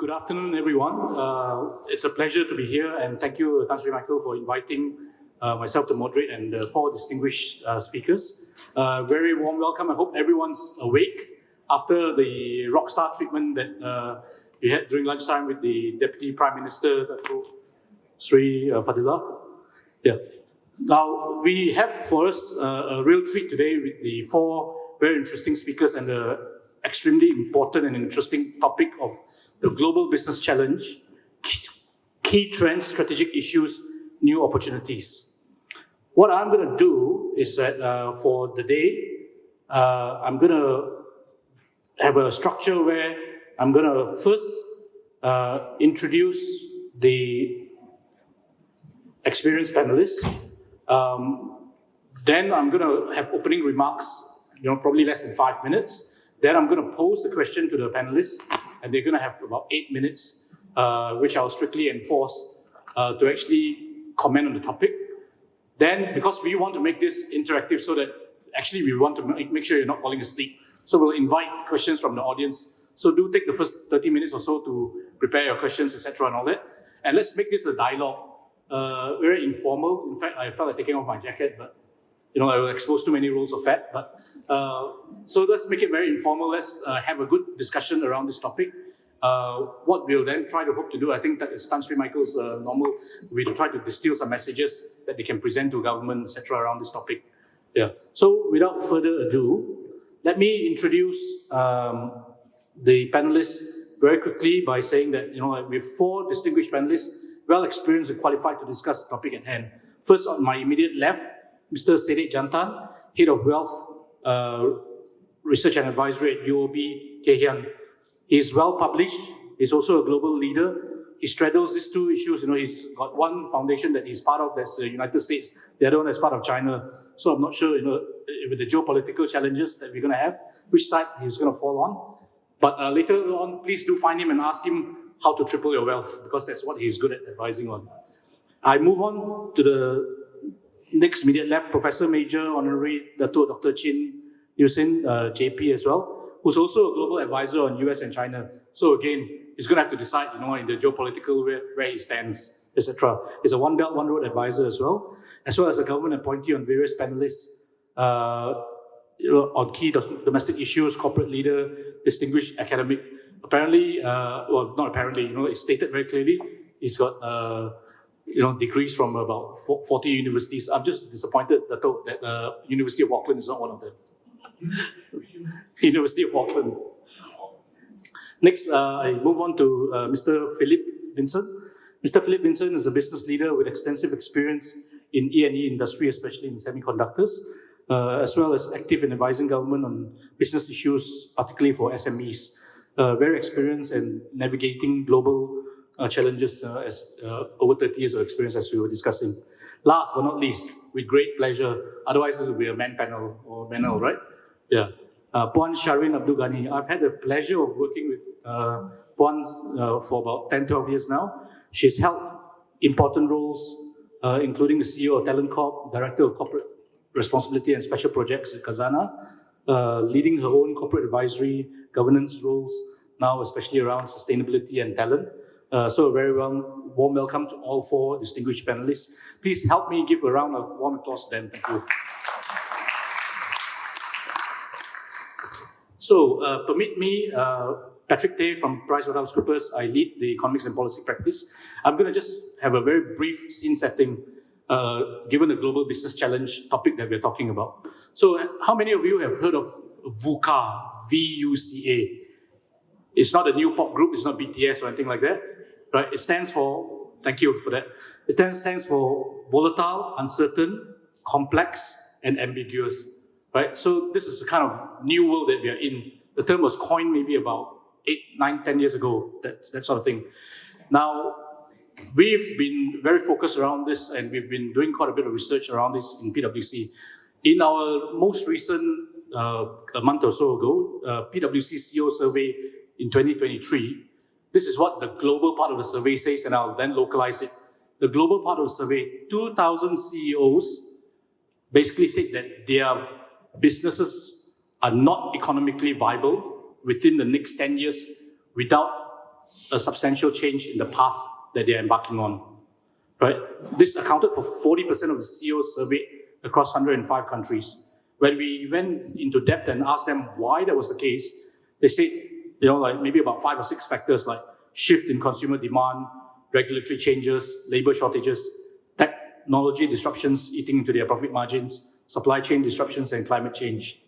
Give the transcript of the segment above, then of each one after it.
Good afternoon, everyone. It's a pleasure to be here, and thank you, Tan Michael, for inviting myself to moderate and the four distinguished speakers. Very warm welcome. I hope everyone's awake after the rockstar treatment that we had during lunchtime with the Deputy Prime Minister, Dato Sri Fadilah. Yeah. Now, we have for us a real treat today with the four very interesting speakers and the extremely important and interesting topic of the global business challenge, key trends, strategic issues, new opportunities. What I'm going to do is that for the day, I'm going to have a structure where I'm going to first introduce the experienced panelists. Then I'm going to have opening remarks, probably less than 5 minutes. Then I'm going to pose the question to the panelists, and they're going to have about 8 minutes, which I'll strictly enforce to actually comment on the topic. Then, because we want to make this interactive so that actually we want to make sure you're not falling asleep, so we'll invite questions from the audience. So do take the first 30 minutes or so to prepare your questions, etc. and all that. And let's make this a dialogue, very informal. In fact, I felt like taking off my jacket, but I will expose too many rules of fat. But so let's make it very informal. Let's have a good discussion around this topic. What we'll then try to hope to do, I think that is Tan Sri Michael's normal, we'll try to distill some messages that they can present to government, etc. around this topic. Yeah. So without further ado, let me introduce the panelists very quickly by saying that we have four distinguished panelists, well experienced and qualified to discuss the topic at hand. First, on my immediate left, Mr. Sedek Jantan, Head of Wealth Research and Advisory at UOB Hian. He is well published. He's also a global leader. He straddles these two issues. He's got one foundation that he's part of, that's the United States. The other one is part of China. So I'm not sure, with the geopolitical challenges that we're going to have, which side he's going to fall on. But later on, please do find him and ask him how to triple your wealth, because that's what he's good at advising on. I move on to the next immediate left, Professor Major Honorary Dato Dr. Chin Yusin, JP as well, who's also a global advisor on US and China. So again, he's going to have to decide, in the geopolitical where he stands, etc. He's a One Belt, One Road advisor as well as a government appointee on various panelists on key domestic issues, corporate leader, distinguished academic. Apparently, well, not apparently, it's stated very clearly, he's got degrees from about 40 universities. I'm just disappointed that University of Auckland is not one of them. University of Auckland. Next, I move on to Mr. Philip Vincent. Mr. Philip Vincent is a business leader with extensive experience in E&E industry, especially in semiconductors, as well as active in advising government on business issues, particularly for SMEs. Very experienced in navigating global challenges as over 30 years of experience, as we were discussing. Last but not least, with great pleasure, otherwise it will be a man panel or panel, right? Yeah. Puan Shareen Abdul Ghani. I've had the pleasure of working with Puan for about 10, 12 years now. She's held important roles, including the CEO of Talent Corp, Director of Corporate Responsibility and Special Projects at Khazanah, leading her own corporate advisory governance roles now, especially around sustainability and talent. So a very warm welcome to all four distinguished panelists. Please help me give a round of warm applause to them. Thank you. So permit me, Patrick Tay from PricewaterhouseCoopers, I lead the economics and policy practice. I'm going to just have a very brief scene setting given the global business challenge topic that we're talking about. So how many of you have heard of VUCA, V-U-C-A? It's not a new pop group, it's not BTS or anything like that, right? It stands for, thank you for that. It stands for volatile, uncertain, complex, and ambiguous, right? So this is the kind of new world that we are in. The term was coined maybe about 8, 9, 10 years ago, that sort of thing. Now, we've been very focused around this, and we've been doing quite a bit of research around this in PwC. In our most recent, a month or so ago, PwC CEO survey in 2023, this is what the global part of the survey says, and I'll then localize it. The global part of the survey, 2,000 CEOs basically said that their businesses are not economically viable within the next 10 years without a substantial change in the path that they're embarking on. Right? This accounted for 40% of the CEOs surveyed across 105 countries. When we went into depth and asked them why that was the case, they said, like maybe about 5 or 6 factors like shift in consumer demand, regulatory changes, labor shortages, technology disruptions eating into their profit margins, supply chain disruptions, and climate change.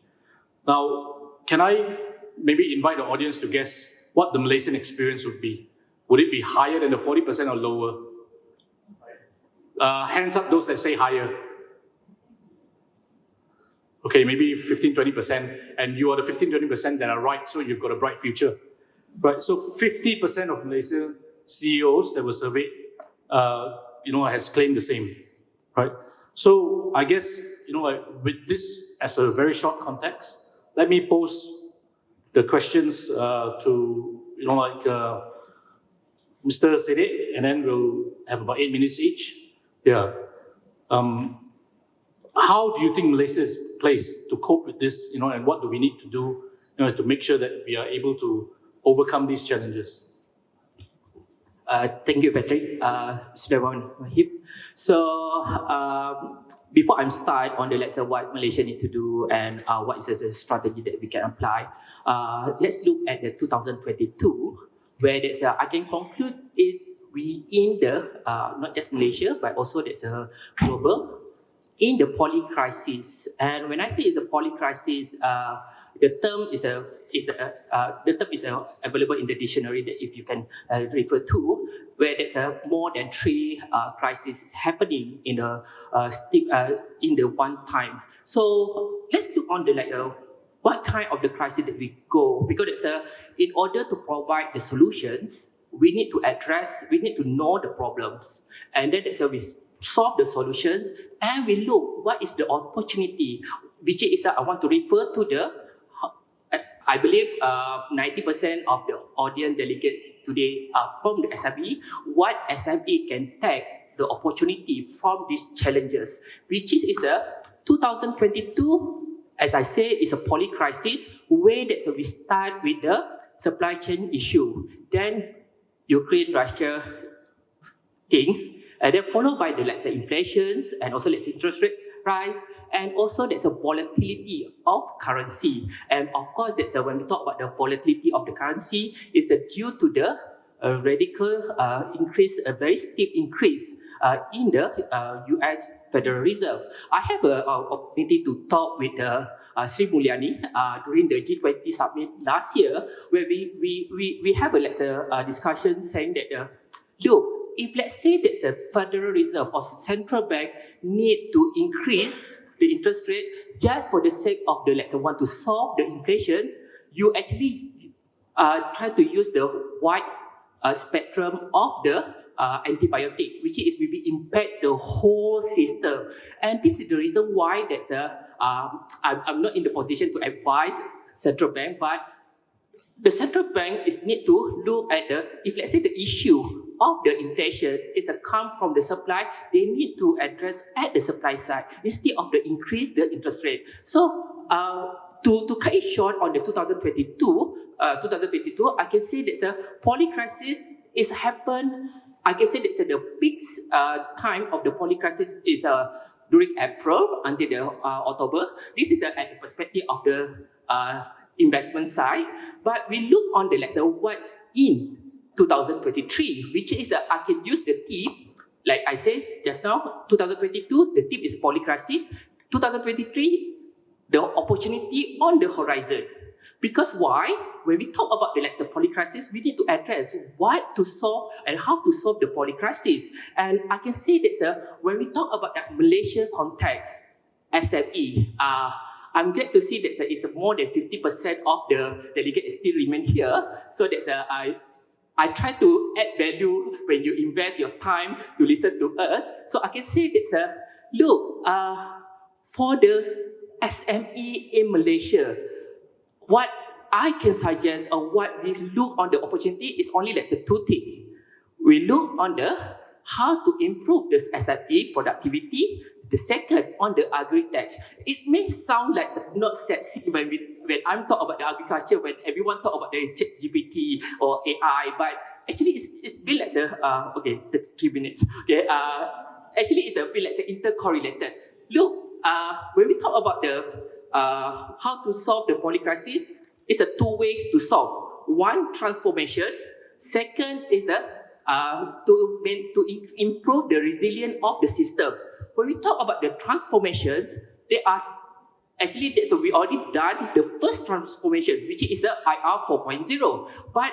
Now, can I maybe invite the audience to guess what the Malaysian experience would be? Would it be higher than the 40% or lower? Hands up those that say higher. Okay, maybe 15-20%, and you are the 15-20% that are right, so you've got a bright future. Right, so 50% of Malaysian CEOs that were surveyed, has claimed the same, right? So I guess, with this as a very short context, let me pose the questions to, Mr. Sedek, and then we'll have about 8 minutes each. Yeah. How do you think Malaysia is placed to cope with this, and what do we need to do, to make sure that we are able to overcome these challenges? Thank you, Patrick. Mr. Mahib. So, before I start on what Malaysia need to do and what is the strategy that we can apply, let's look at the 2022, where I can conclude it. We in the not just Malaysia but also there's a global in the poly crisis. And when I say it's a poly crisis, the term is available in the dictionary that if you can refer to, where there's more than 3 crises happening in the one time. So let's look on the what kind of the crisis that we go, because it's in order to provide the solutions, we need to know the problems, and then we solve the solutions, and we look what is the opportunity, which is I want to refer to I believe 90% of the audience delegates today are from the SME. What SME can take the opportunity from these challenges, which is 2022, as I say, is a poly crisis, where we start with the supply chain issue, then Ukraine-Russia things, and then followed by the inflations and also interest rate rise, and also there's a volatility of currency. And of course, when we talk about the volatility of the currency, it's due to the radical increase, a very steep increase in the US Federal Reserve. I have an opportunity to talk with Sri Mulyani during the G20 summit last year, where we have a discussion saying that, look, if let's say there's a Federal Reserve or central bank need to increase the interest rate just for the sake of want to solve the inflation, you actually try to use the wide spectrum of the antibiotic, which is will impact the whole system. And this is the reason why I'm not in the position to advise central bank, but the central bank need to look at if let's say the issue of the inflation is come from the supply, they need to address at the supply side instead of the increase the interest rate. So to cut it short on the 2022, I can say that a poly crisis is happened. I can say that the peak time of the poly crisis is during April until the October. This is at the perspective of the investment side, but we look on the what's in 2023, which is I can use the theme, like I said just now, 2022, the theme is poly crisis. 2023, the opportunity on the horizon. Because why? When we talk about the poly crisis, we need to address what to solve and how to solve the poly crisis. And I can say that when we talk about that Malaysia context, SME, I'm glad to see that it's more than 50% of the delegates still remain here. So that's I try to add value when you invest your time to listen to us. So I can say that look, for the SME in Malaysia, what I can suggest or what we look on the opportunity is only 2 things. We look on how to improve this SME productivity. The second on the agri-tech. It may sound like not sexy when I'm talking about the agriculture, when everyone talk about the GPT or AI, but actually it's been like okay, 3 minutes. Okay, actually it's a bit like intercorrelated. Look, when we talk about the how to solve the polycrisis, it's a two-way to solve. One, transformation. Second is to improve the resilience of the system. When we talk about the transformations, they are actually we already done the first transformation, which is the IR 4.0. But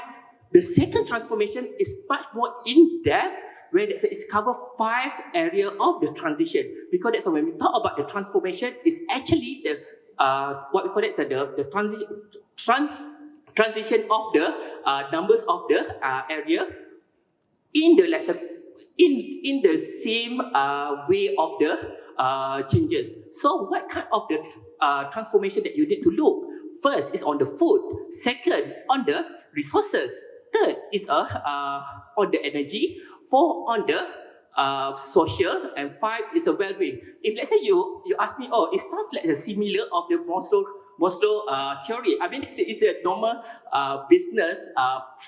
the second transformation is much more in depth, where it's cover 5 areas of the transition. Because that's when we talk about the transformation, it's actually the what we call it, the transition of the numbers of the area in the in the same way of the changes. So what kind of the transformation that you need to look? First is on the food. Second, on the resources. Third is on the energy. 4 on the social, and 5 is a well-being. If let's say you ask me, oh, it sounds like a similar of the Maslow theory. I mean, it's a normal business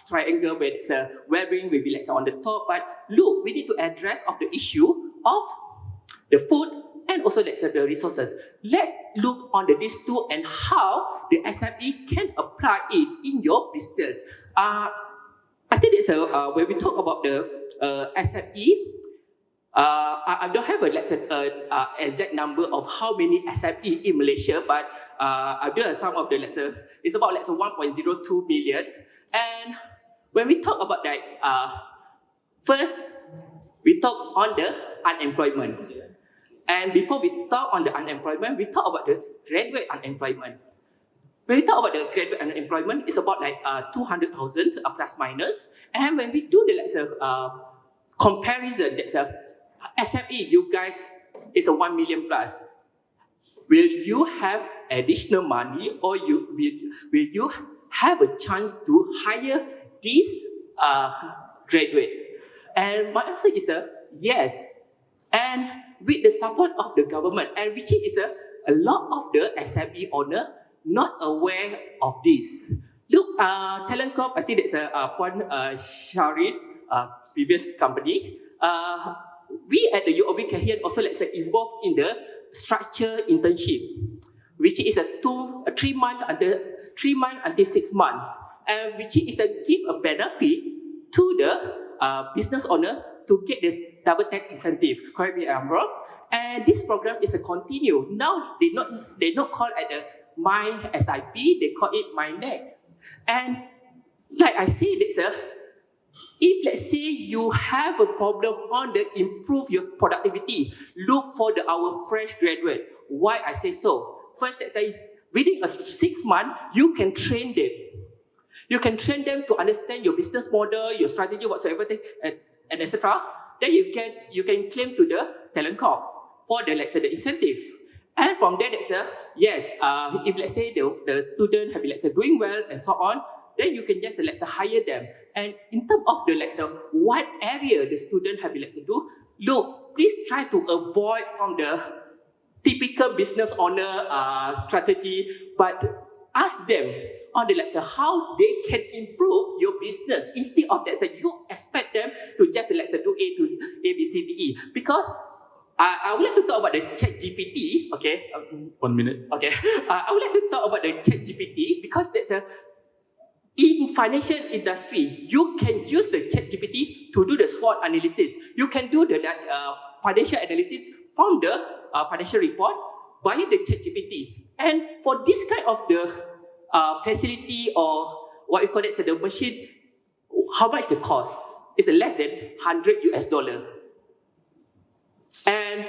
triangle where it's a well-being will be like on the top. But look, we need to address of the issue of the food and also let's say the resources. Let's look on these two and how the SME can apply it in your business. I think it's when we talk about the SME. I don't have a exact number of how many SME in Malaysia, but I've done some of the it's about 1.02 million. And when we talk about that, first we talk on the unemployment. And before we talk on the unemployment, we talk about the graduate unemployment. When we talk about the graduate unemployment, it's about 200,000 plus minus. And when we do the comparison, that's a SME, you guys, is a 1 million plus. Will you have additional money, or will you have a chance to hire this graduate? And my answer is yes. And with the support of the government, and which is a lot of the SME owner not aware of this. Look, Talent Corp, I think that's a point Shareen, previous company. We at the UOB Hian also involved in the structured internship, which is a 3 months until 6 months, and which is give a benefit to the business owner to get the double tax incentive. Correct me if I'm wrong. And this program is a continue. Now they not call it My SIP, they call it My Next. And like I said, if let's say you have a problem on the improve your productivity, look for our fresh graduate. Why I say so? First, let's say within 6 months, you can train them. You can train them to understand your business model, your strategy, whatsoever, and etc. Then you can claim to the Talent Corp for the the incentive. And from there, yes, if let's say the student have been doing well and so on, then you can just hire them. And in terms of the what area the student have been do, look, please try to avoid from the typical business owner strategy, but ask them on the how they can improve your business instead of that you expect them to just do A, B, C, D, E. Because I would like to talk about the ChatGPT. Okay. 1 minute. Okay. I would like to talk about the ChatGPT because in financial industry, you can use the ChatGPT to do the SWOT analysis. You can do the financial analysis from the financial report via the ChatGPT. And for this kind of the facility or what you call it, the machine, how much the cost? It's less than $100. And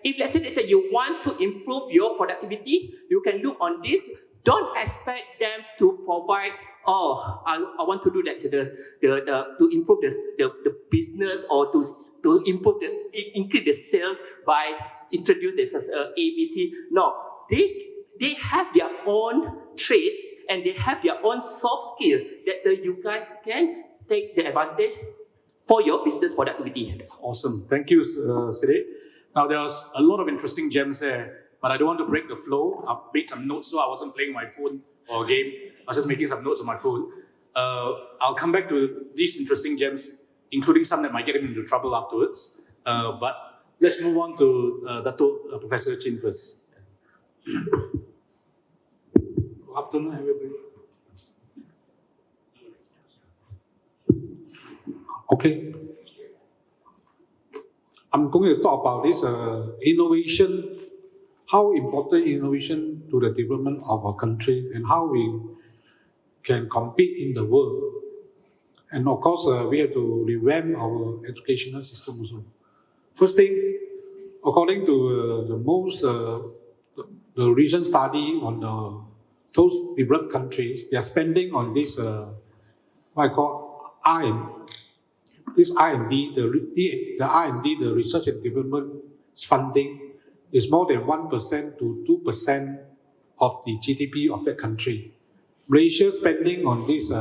if let's say you want to improve your productivity, you can look on this. Don't expect them to provide, I want to do that to improve the business or to improve increase the sales by introduce this as ABC. No, they have their own trade and they have their own soft skill that you guys can take the advantage for your business productivity. That's awesome. Thank you, Sedek. Now, there was a lot of interesting gems there, but I don't want to break the flow. I've made some notes, so I wasn't playing my phone or game. I was just making some notes on my phone. I'll come back to these interesting gems, including some that might get him into trouble afterwards. But let's move on to Dato, Professor Chin first. Good afternoon, everybody. Okay. I'm going to talk about this innovation, how important innovation to the development of our country and how we can compete in the world. And of course, we have to revamp our educational system also. First thing, according to the recent study on those developed countries, they are spending on this what I call this R&D, the R&D, the research and development funding is more than 1% to 2% of the GDP of that country. Malaysia spending on this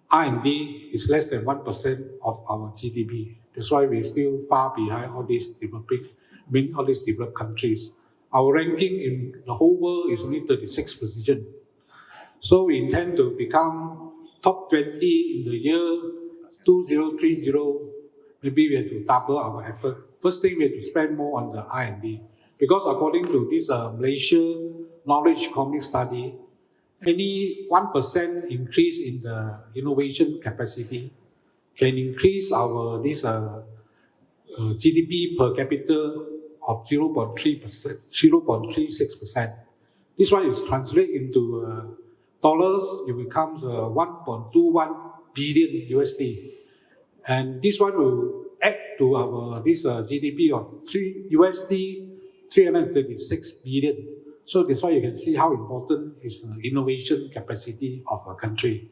R&D is less than 1% of our GDP. That's why we're still far behind all these developed countries. Our ranking in the whole world is only 36th position. So we intend to become top 20 in the year 2030, maybe we have to double our effort. First thing, we have to spend more on the R&D. Because according to this Malaysia Knowledge Economic Study, any 1% increase in the innovation capacity can increase our GDP per capita of 0.36%. This one is translated into dollars, it becomes 1.21 billion USD. And this one will add to our GDP of USD 336 billion. So that's why you can see how important is the innovation capacity of a country.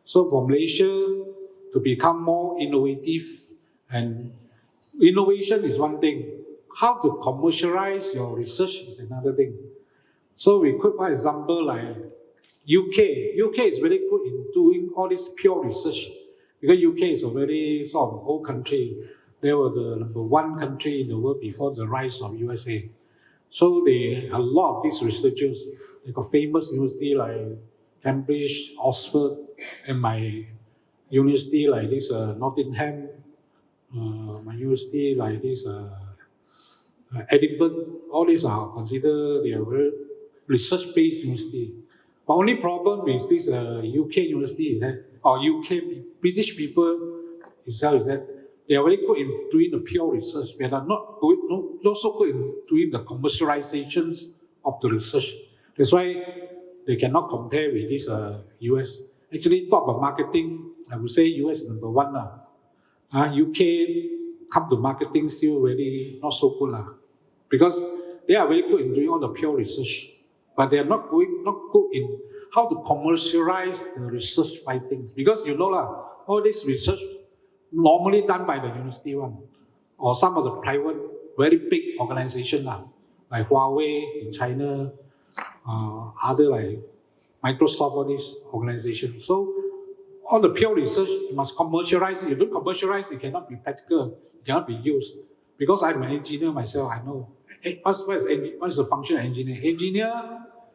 So for Malaysia to become more innovative, and innovation is one thing, how to commercialize your research is another thing. So we could, for example, like UK. UK is very good in doing all this pure research because UK is a very sort of old country. They were the #1 country in the world before the rise of USA. So a lot of these researchers, they got famous university like Cambridge, Oxford, and my university like this Nottingham, my university like this Edinburgh. All these are considered they are very research-based university. The only problem is this UK university is that, or UK British people itself is that they are very good in doing the pure research, but are not so good in doing the commercializations of the research. That's why they cannot compare with this US. Actually, talk about marketing, I would say US is #1 UK come to marketing still very not so good because they are very good in doing all the pure research, but they are not good in how to commercialize the research findings. Because you know all this research normally done by the university one, or some of the private, very big organizations like Huawei in China, other like Microsoft, all these organizations. So all the pure research, you must commercialize it. If you don't commercialize, it cannot be practical, it cannot be used. Because I'm an engineer myself, I know. What's the function of engineer? Engineer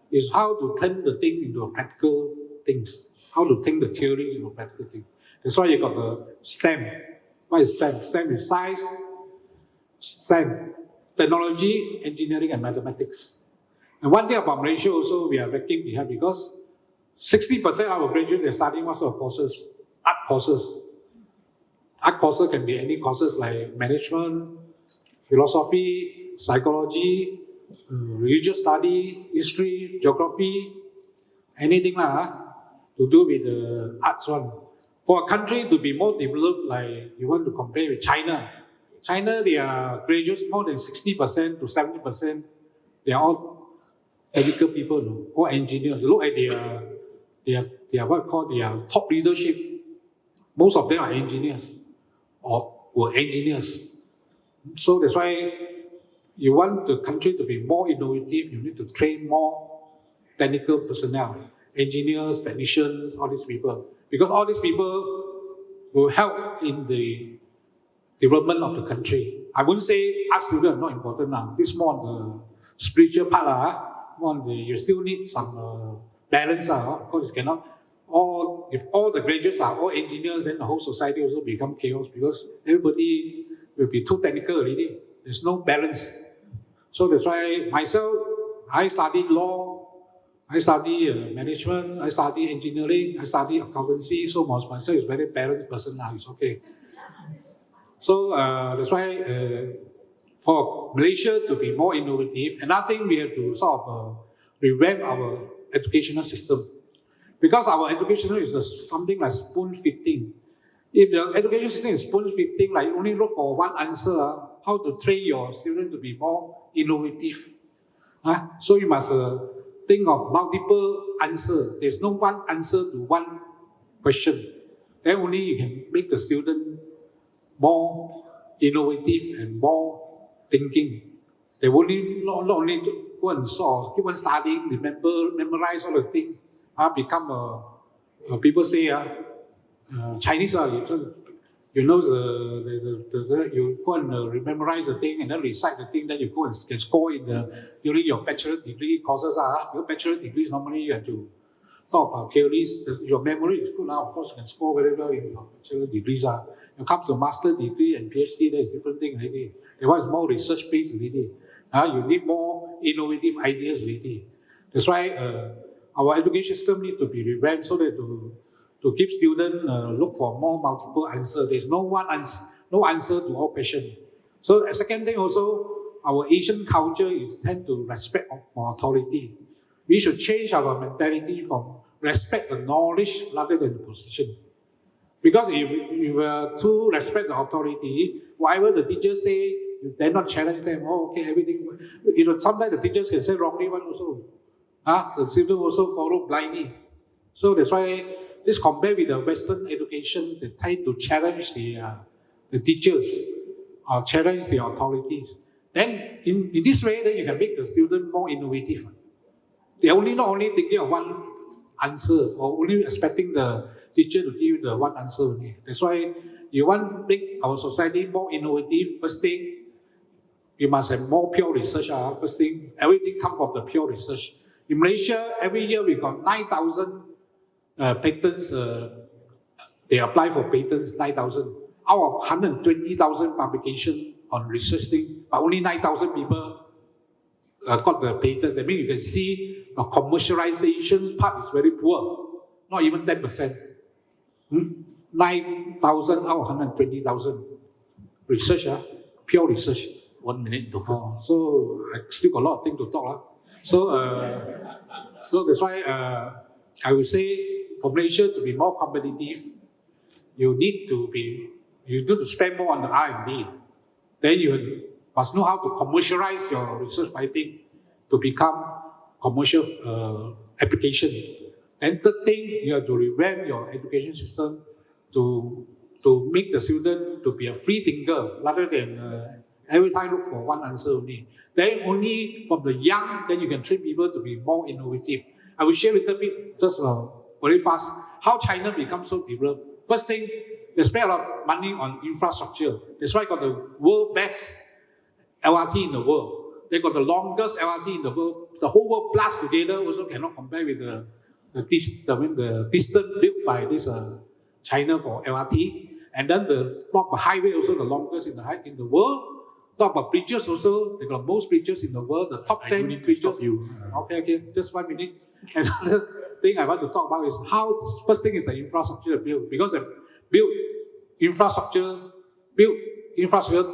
is how to turn the thing into practical things, how to turn the theories into practical things. That's why you got the STEM. What is STEM? STEM is science, STEM, technology, engineering, and mathematics. And one thing about Malaysia also, we are lagging behind because 60% of our graduates are studying what sort of courses? Art courses. Art courses can be any courses like management, philosophy, psychology, religious study, history, geography, anything to do with the arts one. For a country to be more developed, like you want to compare with China, their graduates more than 60% to 70%, they are all technical people, all engineers. Look at their what called their top leadership. Most of them are engineers or were engineers. So that's why you want the country to be more innovative, you need to train more technical personnel, engineers, technicians, all these people. Because all these people will help in the development of the country. I wouldn't say art students are not important now. This is more on the spiritual part. You still need some balance. Of course, you cannot all if all the graduates are all engineers, then the whole society also become chaos because everybody will be too technical already. There's no balance. So that's why myself, I studied law, I study management, I study engineering, I study accountancy. So myself is very balanced person now. It's okay. So that's why for Malaysia to be more innovative, another thing we have to sort of revamp our educational system. Because our education is something like spoon feeding. If the education system is spoon feeding, like only look for one answer, how to train your students to be more innovative. So you must think of multiple answers. There's no one answer to one question. Then only you can make the student more innovative and more thinking. They only not only go and solve, keep on studying, memorize all the things. Become people say Chinese you know you go and memorize the thing and then recite the thing, then you go and can score in during your bachelor degree courses. Your bachelor degrees normally you have to talk about theories. Your memory is good now, of course you can score very well in your bachelor degrees. It comes to master degree and PhD, that is different thing already. That one is more research based already. You need more innovative ideas already. That's why our education system needs to be revamped so that to give students look for more multiple answers. There's no one answer, no answer to all questions. So a second thing also, our Asian culture is tend to respect for authority. We should change our mentality from respect the knowledge rather than the position. Because if we were to respect the authority, whatever the teachers say, you dare not challenge them. Oh, okay, everything. Sometimes the teachers can say wrongly one also. The students also follow blindly. So that's why this compared with the Western education, they try to challenge the teachers or challenge the authorities. Then in this way, then you can make the student more innovative. They're not only thinking of one answer or only expecting the teacher to give the one answer only. That's why you want to make our society more innovative. First thing, you must have more pure research. First thing, everything comes from the pure research. In Malaysia, every year we got 9,000 patents. They apply for patents, 9,000. Out of 120,000 publications on research thing, but only 9,000 people got the patent. That means you can see the commercialization part is very poor, not even 10%. 9,000 out of 120,000. Research, pure research. 1 minute, Doctor. So I still got a lot of things to talk. So that's why I would say for Malaysia to be more competitive, you need to spend more on the R&D. Then you must know how to commercialize your research finding to become commercial application. And third thing, you have to revamp your education system to make the student to be a free thinker rather than every time look for one answer only. Then only from the young, then you can train people to be more innovative. I will share a little bit, just very fast, how China becomes so developed. First thing, they spend a lot of money on infrastructure. That's why got the world best LRT in the world. They got the longest LRT in the world. The whole world plus together also cannot compare with the distance built by this China for LRT. And then the highway also the longest in the world. Talk about bridges also, they got most bridges in the world, the top 10 bridges. Okay, just 1 minute. Another thing I want to talk about is how, first thing is the infrastructure build, because they build infrastructure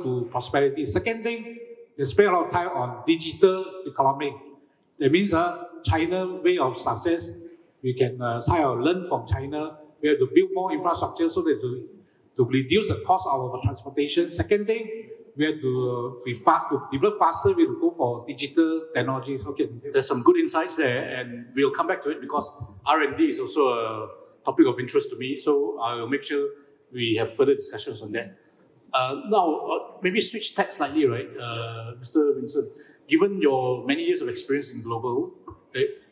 to prosperity. Second thing, they spend a lot of time on digital economy. That means China way of success, we can learn from China. We have to build more infrastructure so that to reduce the cost of our transportation. Second thing, we have to be fast, to develop faster, we have to go for digital technologies. Okay. There's some good insights there, and we'll come back to it because R&D is also a topic of interest to me, so I'll make sure we have further discussions on that. Now, maybe switch tack slightly, right? Mr. Vincent, given your many years of experience in global,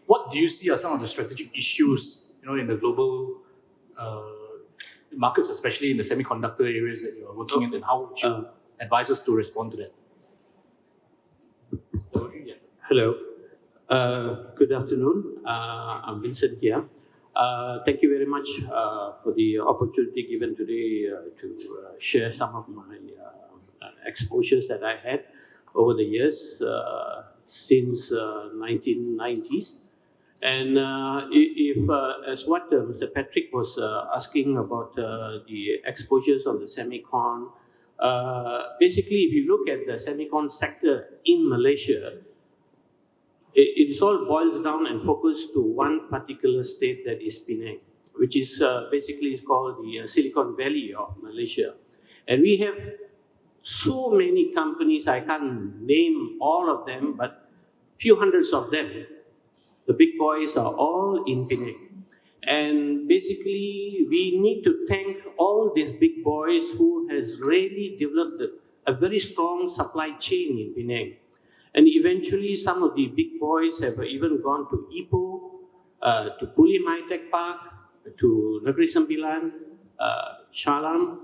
what do you see are some of the strategic issues, in the global markets, especially in the semiconductor areas that you're working in, and how would you advise us to respond to that? Hello. Good afternoon. I'm Vincent here. Thank you very much for the opportunity given today to share some of my exposures that I had over the years since 1990s. And if as what Mr. Patrick was asking about the exposures of the semicon, basically, if you look at the semicon sector in Malaysia, it all boils down and focused to one particular state, that is Penang, which is basically is called the Silicon Valley of Malaysia. And we have so many companies, I can't name all of them, but few hundreds of them. The big boys are all in Penang. And basically, we need to thank all these big boys who has really developed a very strong supply chain in Penang. And eventually, some of the big boys have even gone to Ipoh, to Pulim High-Tech Park, to Negeri Sembilan, Shalam,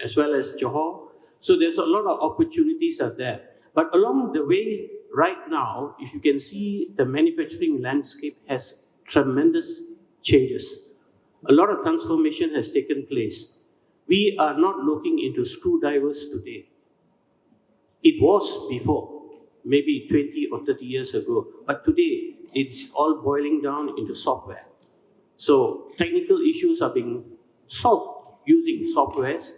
as well as Johor. So there's a lot of opportunities are there. But along the way, right now, if you can see, the manufacturing landscape has tremendous changes. A lot of transformation has taken place. We are not looking into screwdrivers today. It was before, maybe 20 or 30 years ago. But today, it's all boiling down into software. So technical issues are being solved using softwares.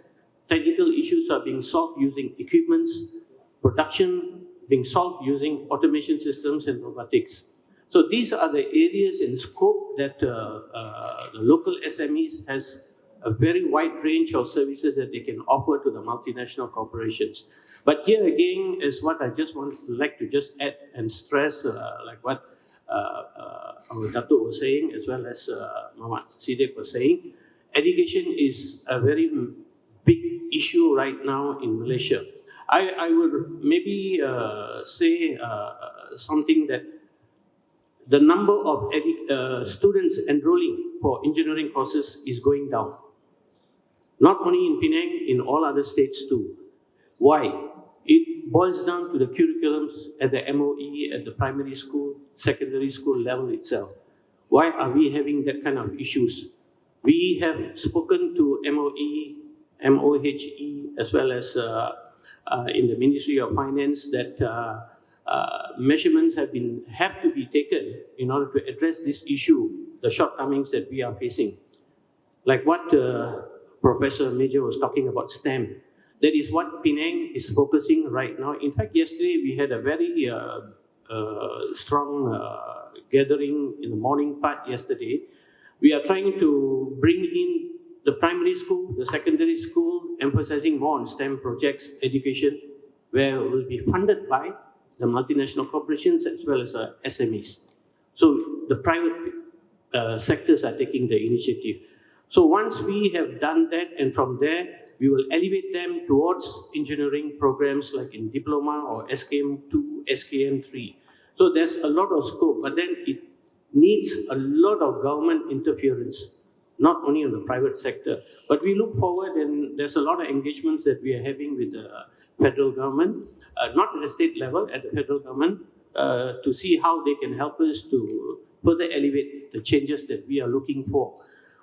Technical issues are being solved using equipments. Production being solved using automation systems and robotics. So these are the areas in scope that the local SMEs has a very wide range of services that they can offer to the multinational corporations. But here again is what I just like to just add and stress, like what our Dato was saying, as well as Mohd Sedek was saying. Education is a very big issue right now in Malaysia. I would maybe say something that the number of students enrolling for engineering courses is going down. Not only in Penang, in all other states too. Why? It boils down to the curriculums at the MOE, at the primary school, secondary school level itself. Why are we having that kind of issues? We have spoken to MOE, MOHE, as well as in the Ministry of Finance that measurements have to be taken in order to address this issue, the shortcomings that we are facing. Like what Professor Major was talking about STEM. That is what Penang is focusing right now. In fact, yesterday we had a very strong gathering in the morning part yesterday. We are trying to bring in the primary school, the secondary school, emphasizing more on STEM projects, education, where it will be funded by the multinational corporations as well as SMEs. So the private sectors are taking the initiative. So once we have done that, and from there, we will elevate them towards engineering programs like in diploma or SKM2, SKM3. So there's a lot of scope, but then it needs a lot of government interference, not only on the private sector. But we look forward, and there's a lot of engagements that we are having with the federal government, not at the state level, at the federal government, to see how they can help us to further elevate the changes that we are looking for.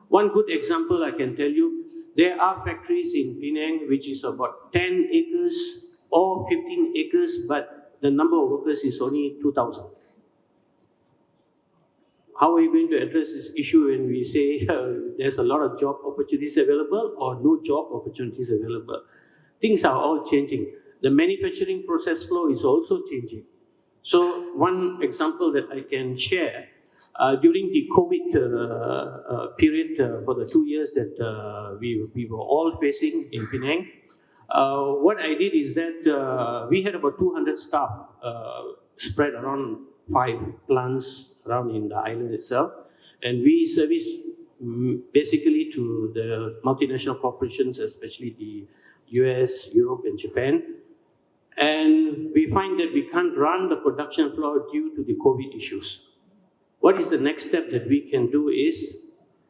One good example I can tell you, there are factories in Penang which is about 10 acres or 15 acres, but the number of workers is only 2,000. How are we going to address this issue when we say there's a lot of job opportunities available or no job opportunities available? Things are all changing. The manufacturing process flow is also changing. So one example that I can share, during the COVID period for the 2 years that we were all facing in Penang, what I did is that we had about 200 staff spread around 5 plants around in the island itself, and we service basically to the multinational corporations, especially the US, Europe, and Japan. And we find that we can't run the production floor due to the COVID issues. What is the next step that we can do is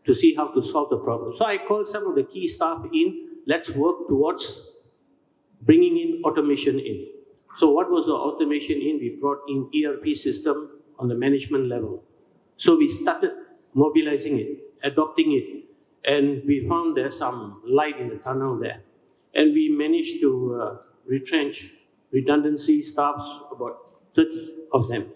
to see how to solve the problem. So I called some of the key staff in, let's work towards bringing in automation in. So what was the automation in? We brought in ERP system on the management level. So we started mobilizing it. adopting it. And we found there's some light in the tunnel there. And we managed to retrench redundancy staffs, about 30 of them.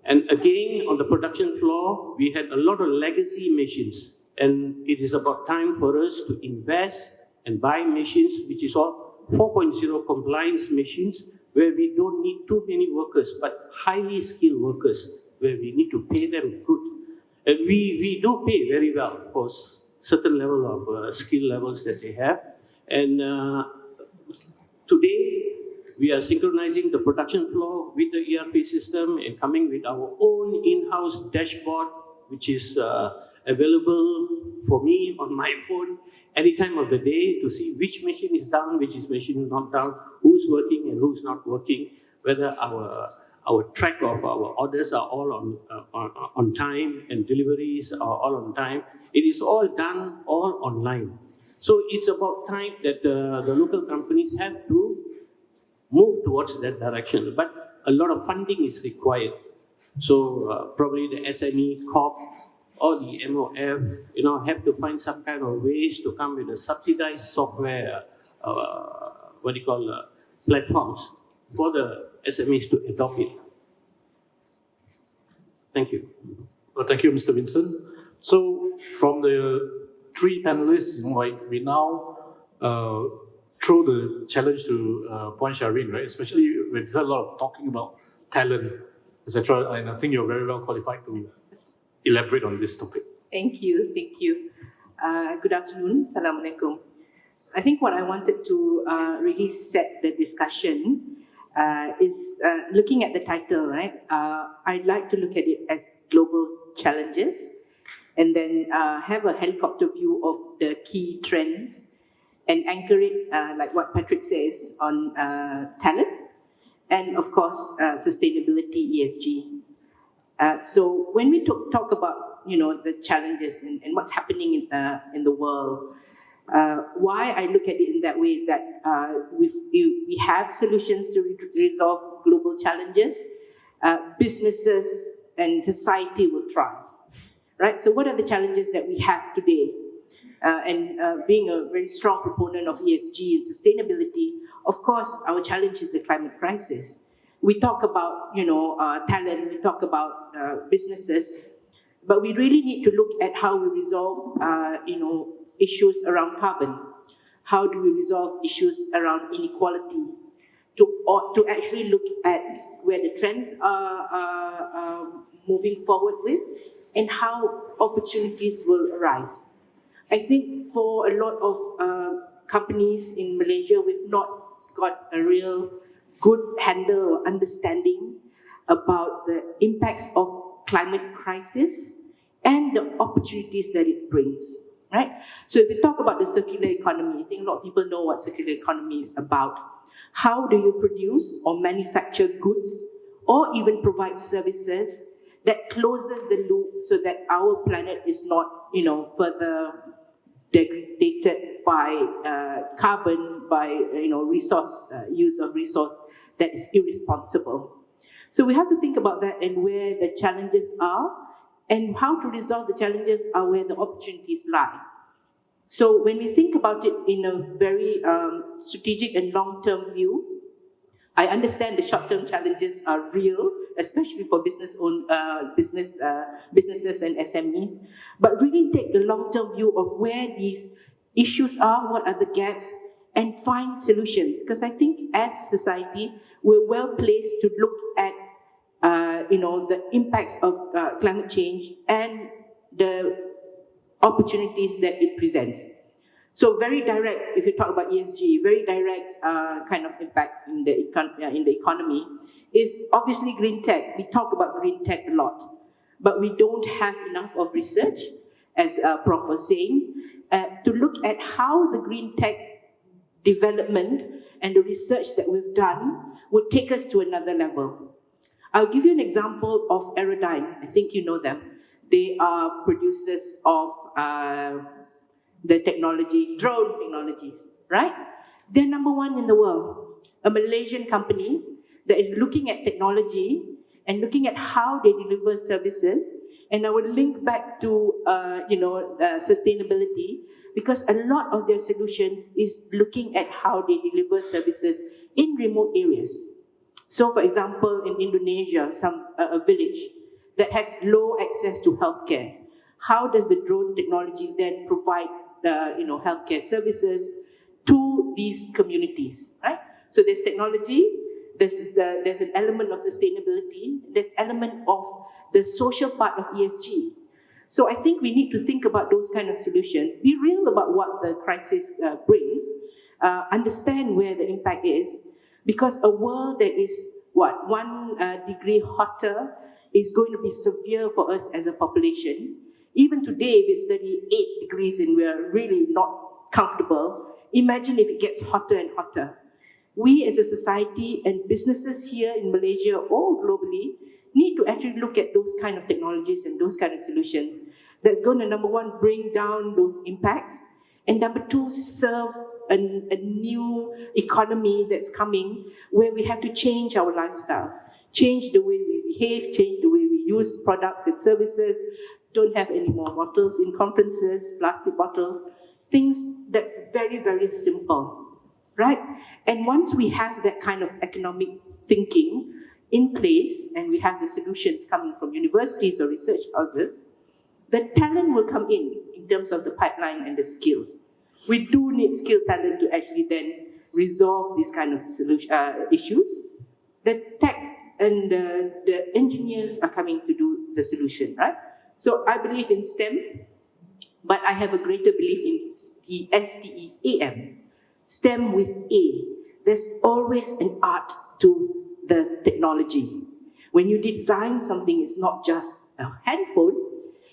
And again, on the production floor, we had a lot of legacy machines. And it is about time for us to invest and buy machines, which is all 4.0 compliance machines, where we don't need too many workers, but highly skilled workers, where we need to pay them good. And we do pay very well for certain level of skill levels that they have. And today, we are synchronizing the production floor with the ERP system and coming with our own in-house dashboard, which is available for me on my phone any time of the day to see which machine is down, which machine is not down, who's working and who's not working, whether our track of our orders are all on time and deliveries are all on time. It is all done all online. So it's about time that the local companies have to move towards that direction. But a lot of funding is required. So probably the SME Corp or the MOF, have to find some kind of ways to come with a subsidized software, platforms for the SMEs to adopt it. Thank you. Well, thank you, Mr. Vincent. So from the three panelists, we now throw the challenge to point Shareen, right? Especially we've heard a lot of talking about talent, etc. And I think you're very well qualified to elaborate on this topic. Thank you. Good afternoon. Assalamualaikum. I think what I wanted to really set the discussion is looking at the title, right? I'd like to look at it as global challenges and then have a helicopter view of the key trends and anchor it, like what Patrick says, on talent and, of course, sustainability, ESG. So when we talk about, the challenges and what's happening in the world, why I look at it in that way is that we have solutions to resolve global challenges. Businesses and society will thrive, right? So what are the challenges that we have today? Being a very strong proponent of ESG and sustainability, of course, our challenge is the climate crisis. We talk about, talent, we talk about businesses, but we really need to look at how we resolve, issues around carbon. How do we resolve issues around inequality? To actually look at where the trends are moving forward with and how opportunities will arise. I think for a lot of companies in Malaysia, we've not got a real good handle or understanding about the impacts of climate crisis and the opportunities that it brings, right? So if we talk about the circular economy, I think a lot of people know what circular economy is about. How do you produce or manufacture goods or even provide services that closes the loop so that our planet is not, further degraded by carbon, by use of resource that is irresponsible. So we have to think about that and where the challenges are, and how to resolve the challenges are where the opportunities lie. So when we think about it in a very strategic and long-term view, I understand the short-term challenges are real, especially for businesses and SMEs, but really take the long-term view of where these issues are, what are the gaps, and find solutions. Because I think as society, we're well placed to look at the impacts of climate change and the opportunities that it presents. So very direct, if you talk about ESG, very direct kind of impact in the economy is obviously green tech. We talk about green tech a lot, but we don't have enough of research, as Prof was saying, to look at how the green tech development and the research that we've done would take us to another level. I'll give you an example of Aerodyne. I think you know them. They are producers of the drone technologies, right? They're number one in the world. A Malaysian company that is looking at technology and looking at how they deliver services. And I will link back to, sustainability, because a lot of their solutions is looking at how they deliver services in remote areas. So, for example, in Indonesia, a village that has low access to healthcare, how does the drone technology then provide healthcare services to these communities, right? So there's technology, there's an element of sustainability, there's element of the social part of ESG. So I think we need to think about those kind of solutions, be real about what the crisis brings, understand where the impact is, because a world that is, 1 degree hotter is going to be severe for us as a population. Even today, if it's 38 degrees and we're really not comfortable, imagine if it gets hotter and hotter. We as a society and businesses here in Malaysia or globally need to actually look at those kind of technologies and those kind of solutions that's going to, number one, bring down those impacts, and number two, serve a new economy that's coming where we have to change our lifestyle, change the way we behave, change the way we use products and services, don't have any more bottles in conferences, plastic bottles, things that's very, very simple, right? And once we have that kind of economic thinking in place, and we have the solutions coming from universities or research houses, the talent will come in terms of the pipeline and the skills. We do need skilled talent to actually then resolve these kind of issues. The tech and the engineers are coming to do the solution, right? So I believe in STEM, but I have a greater belief in STEAM, STEM with A. There's always an art to the technology. When you design something, it's not just a handphone,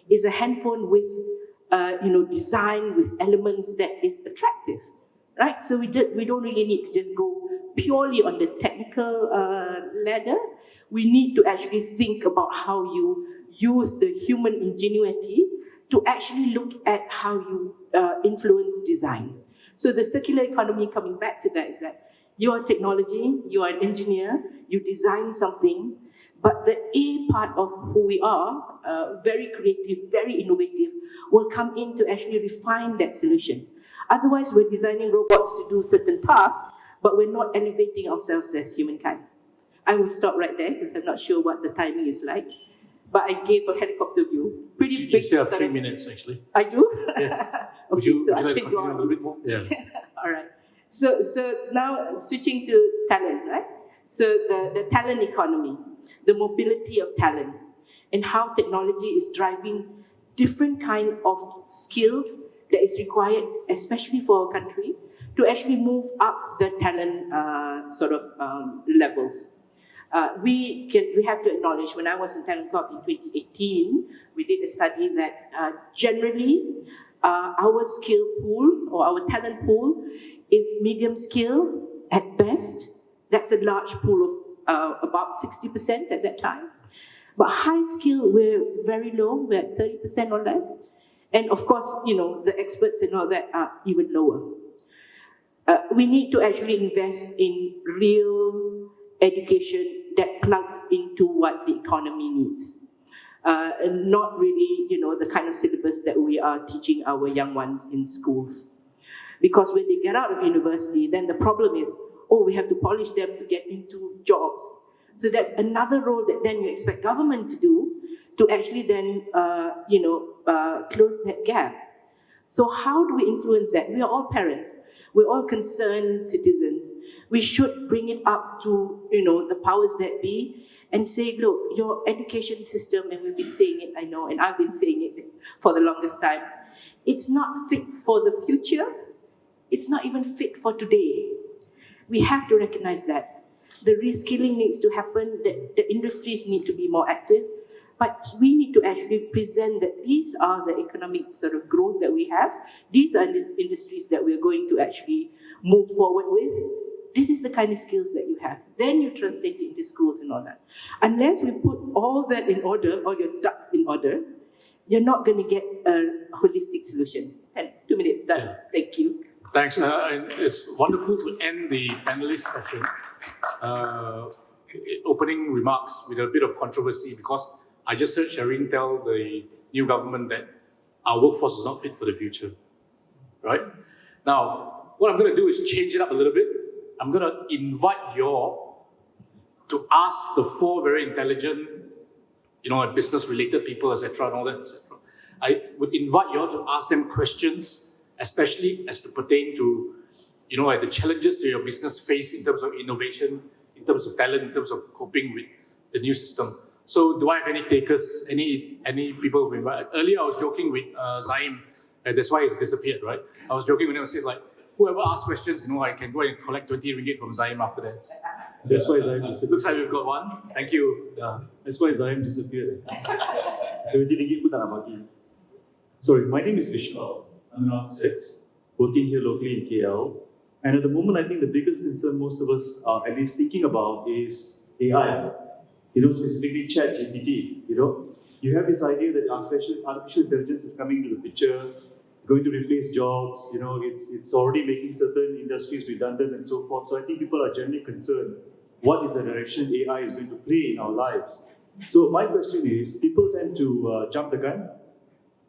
it's a handphone with design with elements that is attractive, right? So we don't really need to just go purely on the technical ladder. We need to actually think about how you use the human ingenuity to actually look at how you influence design. So the circular economy, coming back to that, is that you are technology, you are an engineer, you design something, but the A part of who we are, very creative, very innovative, will come in to actually refine that solution. Otherwise, we're designing robots to do certain tasks, but we're not elevating ourselves as humankind. I will stop right there because I'm not sure what the timing is like, but I gave a helicopter view. Pretty big. You still have 3 minutes, actually. I do? Yes. Okay, Would you I like to can go continue a on. little bit more? Yeah. All right. So now switching to talent, right? So the talent economy, the mobility of talent, and how technology is driving different kind of skills that is required, especially for our country, to actually move up the talent levels. We have to acknowledge, when I was in Talent Corp in 2018, we did a study that generally our skill pool or our talent pool is medium skill at best. That's a large pool of about 60% at that time. But high skill, we're very low, we're at 30% or less. And of course, the experts and all that are even lower. We need to actually invest in real education that plugs into what the economy needs. And not really, the kind of syllabus that we are teaching our young ones in schools. Because when they get out of university, then the problem is, we have to polish them to get into jobs. So that's another role that then you expect government to do, to actually then, close that gap. So how do we influence that? We are all parents. We're all concerned citizens. We should bring it up to, the powers that be and say, look, your education system, and we've been saying it, I know, and I've been saying it for the longest time, it's not fit for the future. It's not even fit for today. We have to recognize that. The reskilling needs to happen, the industries need to be more active, but we need to actually present that these are the economic sort of growth that we have. These are the industries that we're going to actually move forward with. This is the kind of skills that you have. Then you translate it into schools and all that. Unless we put all that in order, all your ducks in order, you're not going to get a holistic solution. 2 minutes done. Yeah. Thank you. Thanks. And it's wonderful to end the panelist session opening remarks with a bit of controversy because I just heard Shareen tell the new government that our workforce is not fit for the future, right? Now, what I'm going to do is change it up a little bit. I'm going to invite you all to ask the four very intelligent, business-related people, etc., and all that, etc. I would invite you all to ask them questions, especially as to pertain to, like the challenges that your business face in terms of innovation, in terms of talent, in terms of coping with the new system. So, do I have any takers? Any people who invite? Earlier, I was joking with Zaim. That's why he's disappeared, right? I was joking when I said like, whoever asks questions, I can go and collect 20 ringgit from Zaim after that. That's why Zaim disappeared. Looks like we've got one. Thank you. That's why Zaim disappeared. 20 ringgit pun tak nak bagi. Sorry, my name is Vishnu. I'm an architect working here locally in KL. And at the moment, I think the biggest concern most of us are at least thinking about is AI. Specifically ChatGPT. You have this idea that artificial intelligence is coming into the picture, going to replace jobs. It's already making certain industries redundant and so forth. So I think people are generally concerned. What is the direction AI is going to play in our lives? So my question is, people tend to jump the gun.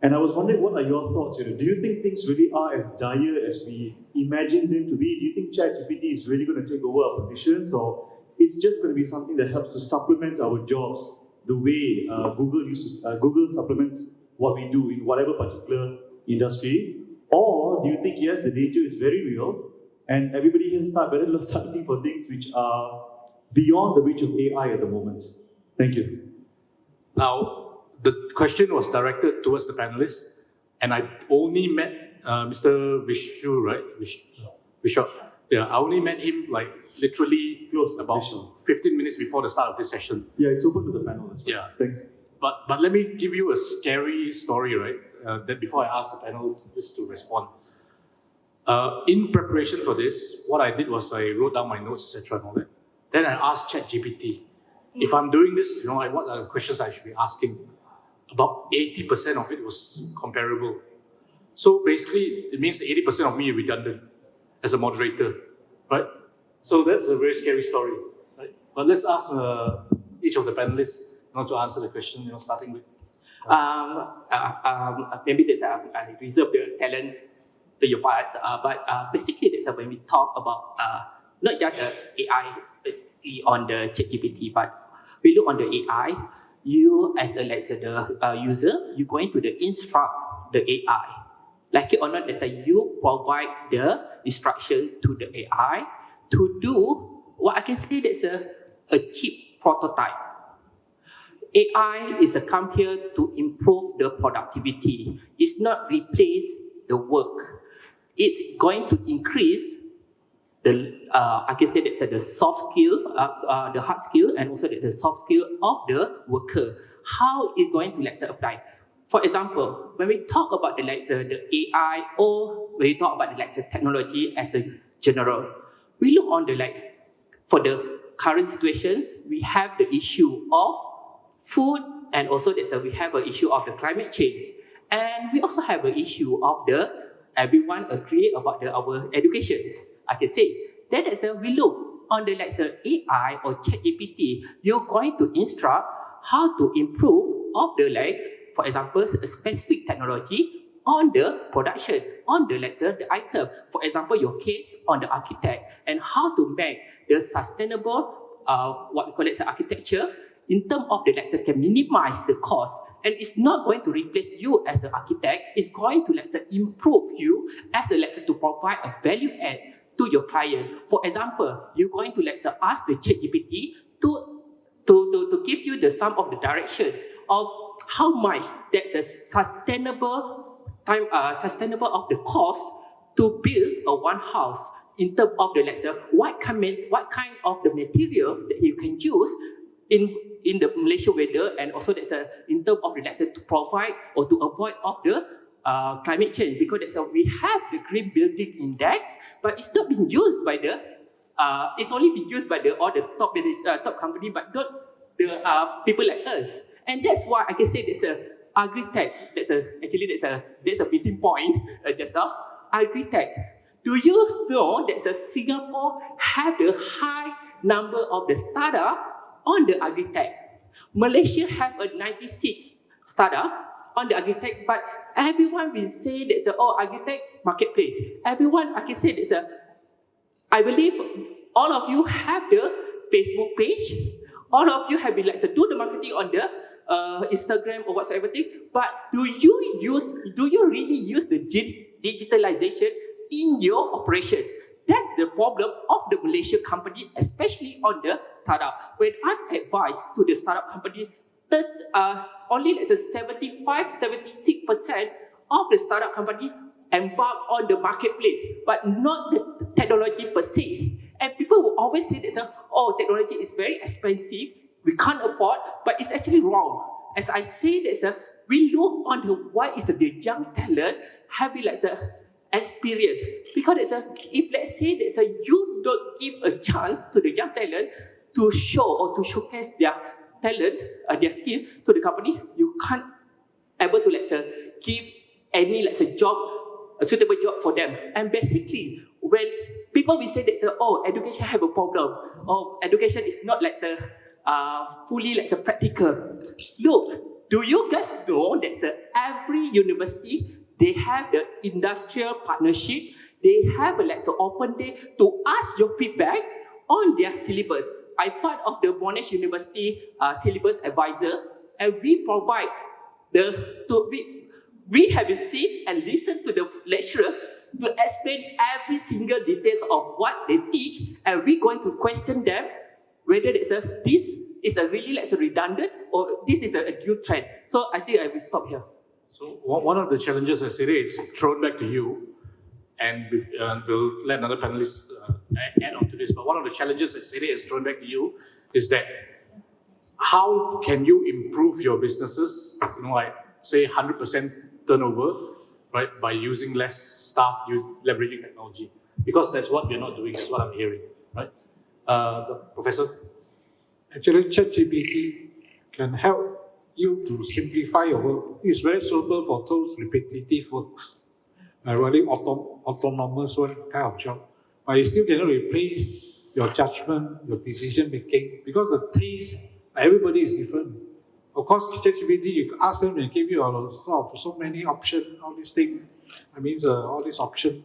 And I was wondering, what are your thoughts? Do you think things really are as dire as we imagine them to be? Do you think ChatGPT is really going to take over our positions, or it's just going to be something that helps to supplement our jobs the way Google supplements what we do in whatever particular industry? Or do you think, yes, the danger is very real, and everybody here better start looking for things which are beyond the reach of AI at the moment? Thank you. Now, the question was directed towards the panelists, and I only met Mr. Vishu, right? Vishu. Yeah, I only met him like literally about 15 minutes before the start of this session. Yeah, it's open to the panel as well. Yeah. Thanks. But let me give you a scary story, right? That before I ask the panelists to respond. In preparation for this, what I did was I wrote down my notes, etc. and all that. Then I asked ChatGPT, if I'm doing this, what are the questions I should be asking? About 80% of it was comparable. So basically, it means 80% of me is redundant as a moderator, right? So that's a very scary story, right? But let's ask each of the panelists to answer the question, starting with. Maybe that's I reserve the talent to your part, but basically that's when we talk about not just AI specifically on the ChatGPT, but we look on the AI. You as the user, you're going to instruct the AI. Like it or not, you provide the instruction to the AI to do what I can say that's a cheap prototype. AI is come here to improve the productivity. It's not replace the work. It's going to increase I can say that's the soft skill, the hard skill, and also that's the soft skill of the worker. How is going to apply? For example, when we talk about the AI, or when we talk about the technology as a general, we look on for the current situations, we have the issue of food, and also we have an issue of the climate change, and we also have an issue of everyone agree about our educations. I can say that we look on the AI or ChatGPT, you're going to instruct how to improve of for example, a specific technology on the production, on the item. For example, your case on the architect and how to make the sustainable, what we call architecture, in terms of can minimize the cost. And it's not going to replace you as an architect. It's going to improve you as to provide a value add to your client. For example, you're going to ask the ChatGPT to give you some of the directions of how much that's a sustainable of the cost to build a one house in terms of what kind of the materials that you can use in the Malaysia weather, and also in terms of to provide or to avoid of the climate change, because we have the green building index, but it's not being used by it's only being used by all the top company, but not the people like us. And that's why I can say there's agri-tech. That's a missing point just now. Agri-tech. Do you know that Singapore have the high number of the startup on the agri-tech. Malaysia have a 96 startup on the agri-tech, but everyone will say that's agri-tech marketplace. Everyone I can say that's I believe all of you have the Facebook page. All of you have been do the marketing on the Instagram or whatsoever thing. But do you really use the digitalization in your operation? That's the problem of the Malaysia company, especially on the startup. When I advise to the startup company, that only 75-76% of the startup company embark on the marketplace, but not the technology per se. And people will always say that, technology is very expensive, we can't afford, but it's actually wrong. As I say that, we look on what is the young talent having experience. Because if let's say that you don't give a chance to the young talent to show or to showcase their talent, their skill to the company, you can't able to give any job, a suitable job for them. And basically, when people will say that education have a problem, education is not fully practical. Look, do you guys know that every university they have the industrial partnership? They have open day to ask your feedback on their syllabus. I'm part of the Monash University syllabus advisor, and we provide we have received and listened to the lecturer to explain every single details of what they teach, and we're going to question them whether this is a really redundant or this is a new trend. So I think I will stop here. So one of the challenges, I said, is thrown back to you, and we'll let another panelist add on to this. But one of the challenges, I said, is thrown back to you is that how can you improve your businesses? Say 100% turnover, right, by using less staff, leveraging technology, because that's what we're not doing. That's what I'm hearing, right? The professor. Actually, ChatGPT can help you to simplify your work. It's very suitable for those repetitive works, really autonomous one kind of job. But it still cannot replace your judgment, your decision making, because the taste, everybody is different. Of course, ChatGPT, you ask them and give you so many options, all these things. All these options.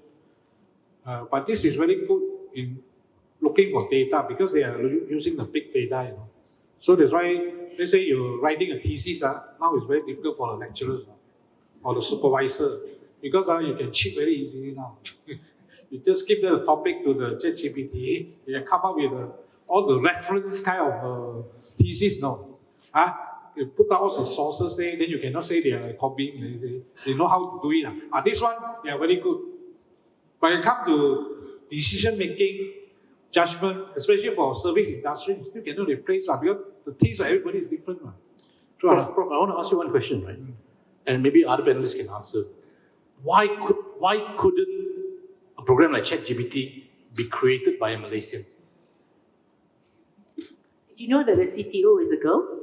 But this is very good in looking for data, because they are using the big data, So that's why, let's say you're writing a thesis, now it's very difficult for the lecturers or the supervisor, because you can cheat very easily now. You just give the topic to the ChatGPT, you can come up with all the reference kind of thesis, You put out all the sources there, then you cannot say they are copying. They know how to do it. This one, they are very good. But when it comes to decision making, judgment, especially for service industry, you still cannot replace because the taste of everybody is different. Prof, I want to ask you one question, right? And maybe other panelists can answer. Why couldn't a program like ChatGPT be created by a Malaysian? Did you know that the CTO is a girl?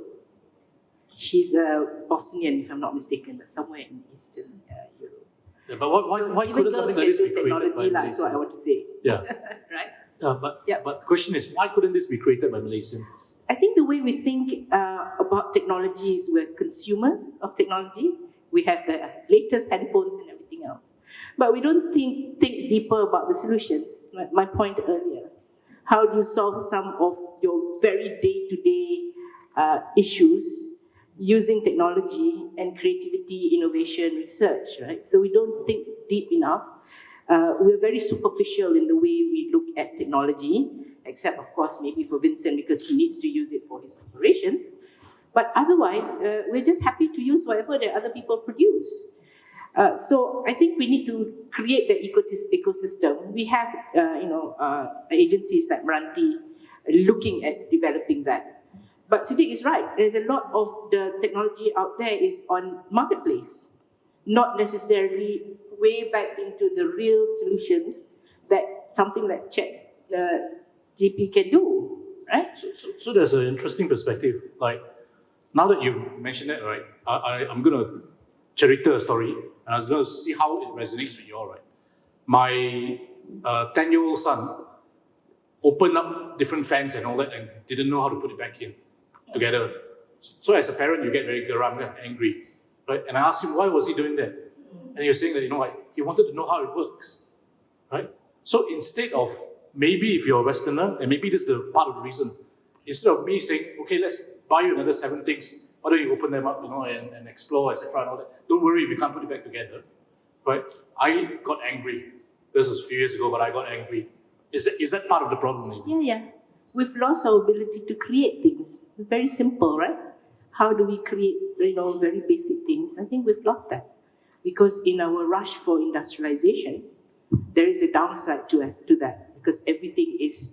She's a Bosnian, if I'm not mistaken, but somewhere in Eastern Europe. Yeah, but why couldn't something like this be created by Malaysians? That's what I want to say. Yeah. Right? But the question is, why couldn't this be created by Malaysians? I think the way we think about technology is we're consumers of technology. We have the latest headphones and everything else. But we don't think deeper about the solutions. My point earlier. How do you solve some of your very day-to-day issues using technology and creativity, innovation, research, right? So we don't think deep enough. We're very superficial in the way we look at technology, except of course maybe for Vincent because he needs to use it for his operations. But otherwise, we're just happy to use whatever that other people produce. So I think we need to create the ecosystem. We have, agencies like Meranti looking at developing that. But Sedek is right. There's a lot of the technology out there is on marketplace, not necessarily way back into the real solutions that something like GP can do, right? So there's an interesting perspective. Like, now that you've mentioned that, right, I'm going to cherry-tell a story, and I was going to see how it resonates with you all, right? My 10-year-old son opened up different fans and all that and didn't know how to put it back in. together. So as a parent, you get very geram, angry, right? And I asked him, why was he doing that? And he was saying that, he wanted to know how it works, right? So instead of, maybe if you're a Westerner, and maybe this is the part of the reason, instead of me saying, okay, let's buy you another 7 things, why don't you open them up, and explore, etc. and all that. Don't worry, we can't put it back together, right? I got angry. This was a few years ago, but I got angry. Is that part of the problem, maybe? Yeah. We've lost our ability to create things. Very simple, right? How do we create, very basic things? I think we've lost that. Because in our rush for industrialization, there is a downside to that, because everything is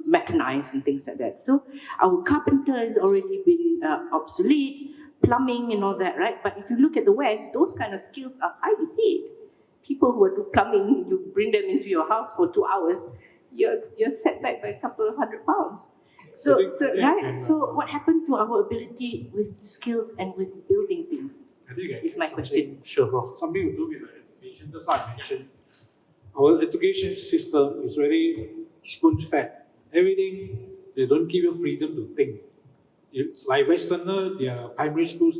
mechanized and things like that. So our carpenter has already been obsolete, plumbing and all that, right? But if you look at the West, those kind of skills are highly paid. People who do plumbing, you bring them into your house for 2 hours, you're set back by a couple of £100. So what happened to our ability with skills and with building things? Is my question. Sure, Prof. Something to do with the education. That's what I mentioned. Our education system is very spoon-fed. Everything, they don't give you freedom to think. Like Westerner, their primary schools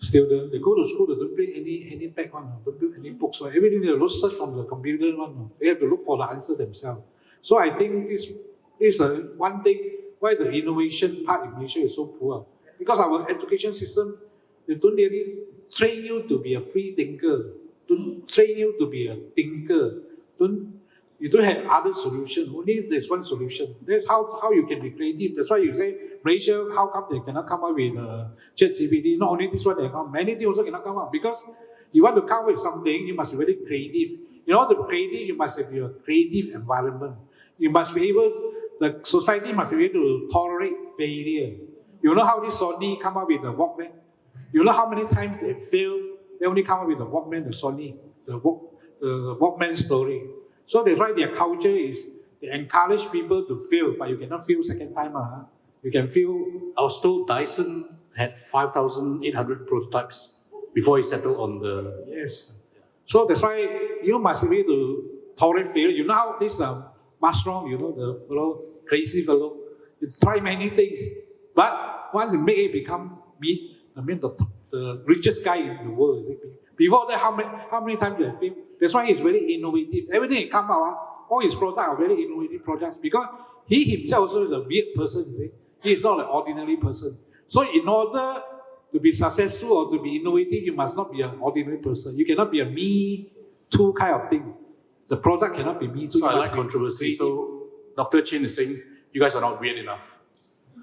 students, they go to school, they don't bring any back one, don't bring any books. Everything they search from the computer one. They have to look for the answer themselves. So I think this is one thing why the innovation part in Malaysia is so poor. Because our education system, they don't really train you to be a free thinker, don't train you to be a thinker. You don't have other solution. Only there's one solution. That's how you can be creative. That's why you say Malaysia, how come they cannot come up with ChatGPT? Not only this one, they come, many things also cannot come up, because you want to come up with something, you must be very creative. In order to be creative, you must have your creative environment. You must be able, the society must be able to tolerate failure. You know how this Sony come up with the Walkman? You know how many times they fail? They only come up with the Walkman, the Sony, the Walkman story. So that's why their culture is, they encourage people to fail, but you cannot fail second time. You can fail. I was told Dyson had 5,800 prototypes before he settled on the... Yes. So that's why you must be able to tolerate failure. You know how this Mushroom, the fellow, crazy fellow, you try many things, but once you make it become the richest guy in the world. Before that, how many times you have failed? That's why he's very innovative. Everything he comes out, all his products are very innovative products, because he himself also is a weird person. He is not an ordinary person. So in order to be successful or to be innovative, you must not be an ordinary person. You cannot be a me too kind of thing. The product cannot be me too. So I like controversy. So Dr. Chin is saying, you guys are not weird enough.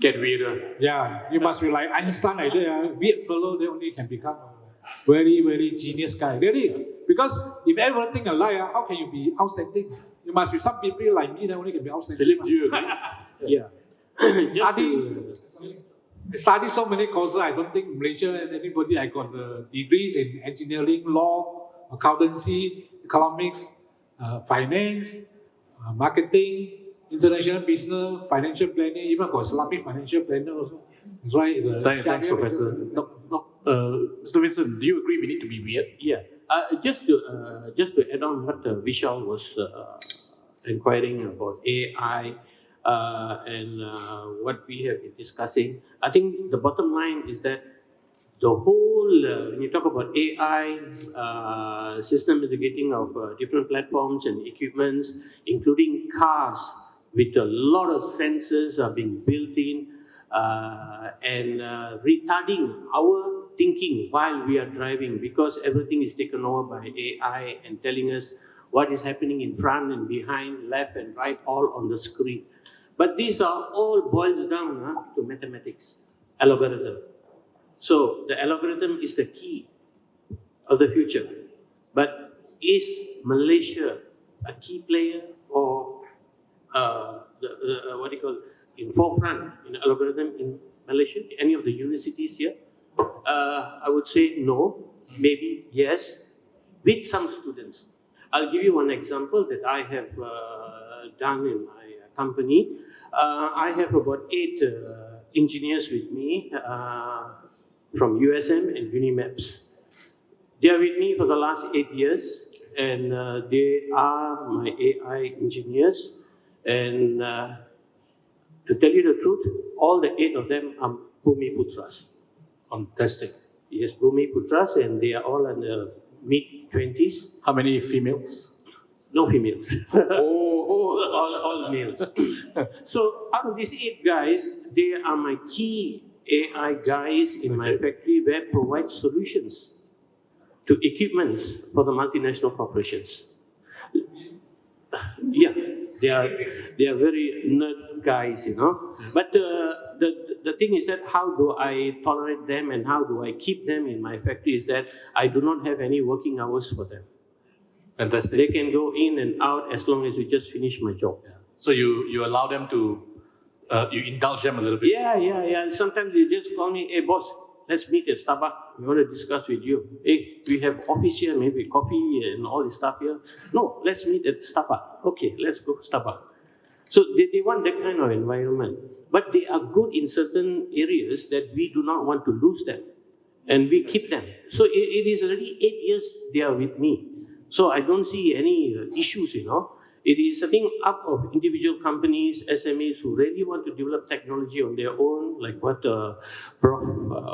Get weirder. Yeah, you must be like Einstein, like that. Weird fellow, they only can become a very, very genius guy. Really. Because if everything alike, how can you be outstanding? You must be some people like me that only can be outstanding. Philip, do you agree? Yeah. Study so many courses, I don't think Malaysia and anybody, I got the degrees in engineering, law, accountancy, economics, finance, marketing, international business, financial planning, even got Islamic financial planner also. That's why Thanks, Professor. Mr. Vincent, do you agree we need to be weird? Yeah. Just to add on what Vishal was inquiring about AI and what we have been discussing, I think the bottom line is that the whole, when you talk about AI, system integrating of different platforms and equipments, including cars with a lot of sensors are being built in and retarding our thinking while we are driving, because everything is taken over by AI and telling us what is happening in front and behind, left and right, all on the screen. But these are all boils down to mathematics, algorithm. So the algorithm is the key of the future. But is Malaysia a key player or in forefront in algorithm in Malaysia? Any of the universities here? I would say no, maybe yes, with some students. I'll give you one example that I have done in my company. I have about 8 engineers with me from USM and Unimaps. They are with me for the last 8 years, and they are my AI engineers. And To tell you the truth, all the 8 of them are Bhumi Putras. Fantastic. Yes, Bhumi Putras, and they are all in the mid-20s. How many females? No females. Oh, all males. So out of these 8 guys, they are my key AI guys in my factory that provide solutions to equipments for the multinational corporations. Yeah, they are very nerd guys, you know. But the thing is that how do I tolerate them and how do I keep them in my factory is that I do not have any working hours for them. fantastic. They can go in and out as long as we just finish my job. Yeah. So you allow them to, you indulge them a little bit. Yeah. Sometimes they just call me, hey boss, let's meet at Starbucks. We want to discuss with you. Hey, we have office here, maybe coffee and all this stuff here. No, let's meet at Starbucks. Okay, let's go Starbucks. So they want that kind of environment. But they are good in certain areas that we do not want to lose them. And we keep them. So it is already 8 years they are with me. So I don't see any issues, you know. It is a thing up of individual companies, SMEs who really want to develop technology on their own, like what Prof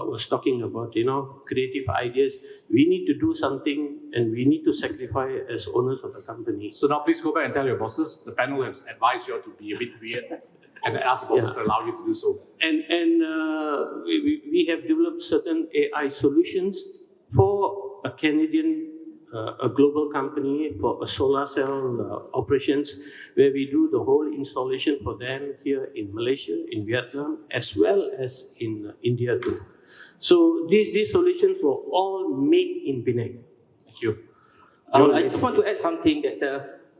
was talking about, you know, creative ideas. We need to do something and we need to sacrifice as owners of the company. So now please go back and tell your bosses, the panel has advised you all to be a bit weird and ask the bosses to allow you to do so. And we have developed certain AI solutions for a Canadian a global company for a solar cell operations, where we do the whole installation for them here in Malaysia, in Vietnam, as well as in India too. So these solutions were all made in Penang. Thank you. I just want to add something that's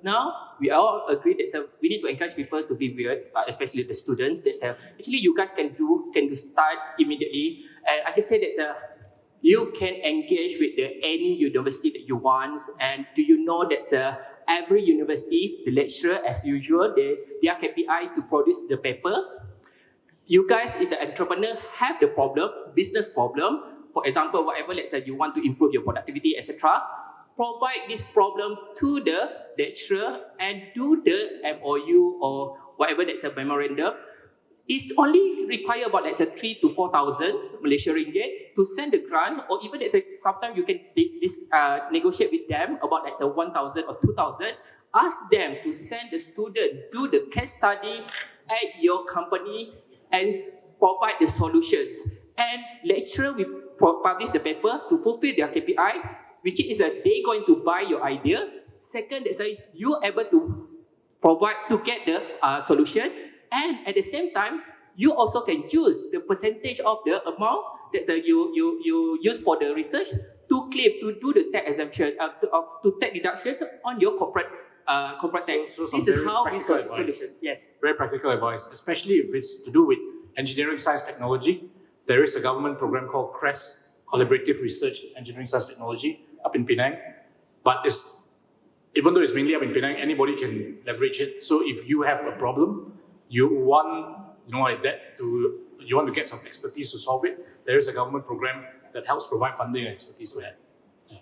now we all agree that we need to encourage people to be weird, especially the students. That actually you guys can start immediately, and I can say that you can engage with any university that you want. And do you know that every university, the lecturer, as usual, their KPI to produce the paper. You guys, as an entrepreneur, have the problem, business problem. For example, whatever, let's say you want to improve your productivity, etc. Provide this problem to the lecturer and do the MOU or whatever that's a memorandum. It's only require about 3,000 to 4,000 Malaysia ringgit to send the grant, or even sometimes you can negotiate with them about 1,000 or 2,000. Ask them to send the student do the case study at your company and provide the solutions. And lecturer will publish the paper to fulfill their KPI, which is that they going to buy your idea. Second, you able to provide to get the solution. And at the same time, you also can use the percentage of the amount that you use for the research to claim, to do the tax exemption, to tax deduction on your corporate tax. So this is how we solve the solution. Yes. Very practical advice, especially if it's to do with engineering science technology. There is a government program called CRESS, Collaborative Research Engineering Science Technology, up in Penang. But even though it's mainly up in Penang, anybody can leverage it. So if you have a problem, you want to get some expertise to solve it, there is a government program that helps provide funding and expertise for that. I'd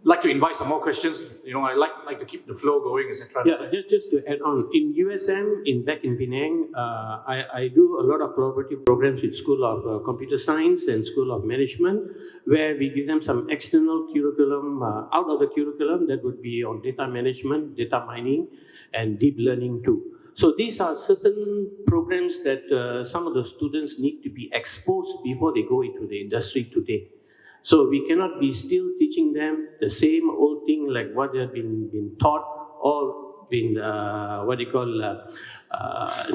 like to invite some more questions. I like to keep the flow going, etc. Yeah, just to add on, in USM, back in Penang, I do a lot of collaborative programs with School of Computer Science and School of Management, where we give them some external curriculum, out of the curriculum that would be on data management, data mining, and deep learning too. So these are certain programs that some of the students need to be exposed before they go into the industry today. So we cannot be still teaching them the same old thing like what they have been taught or been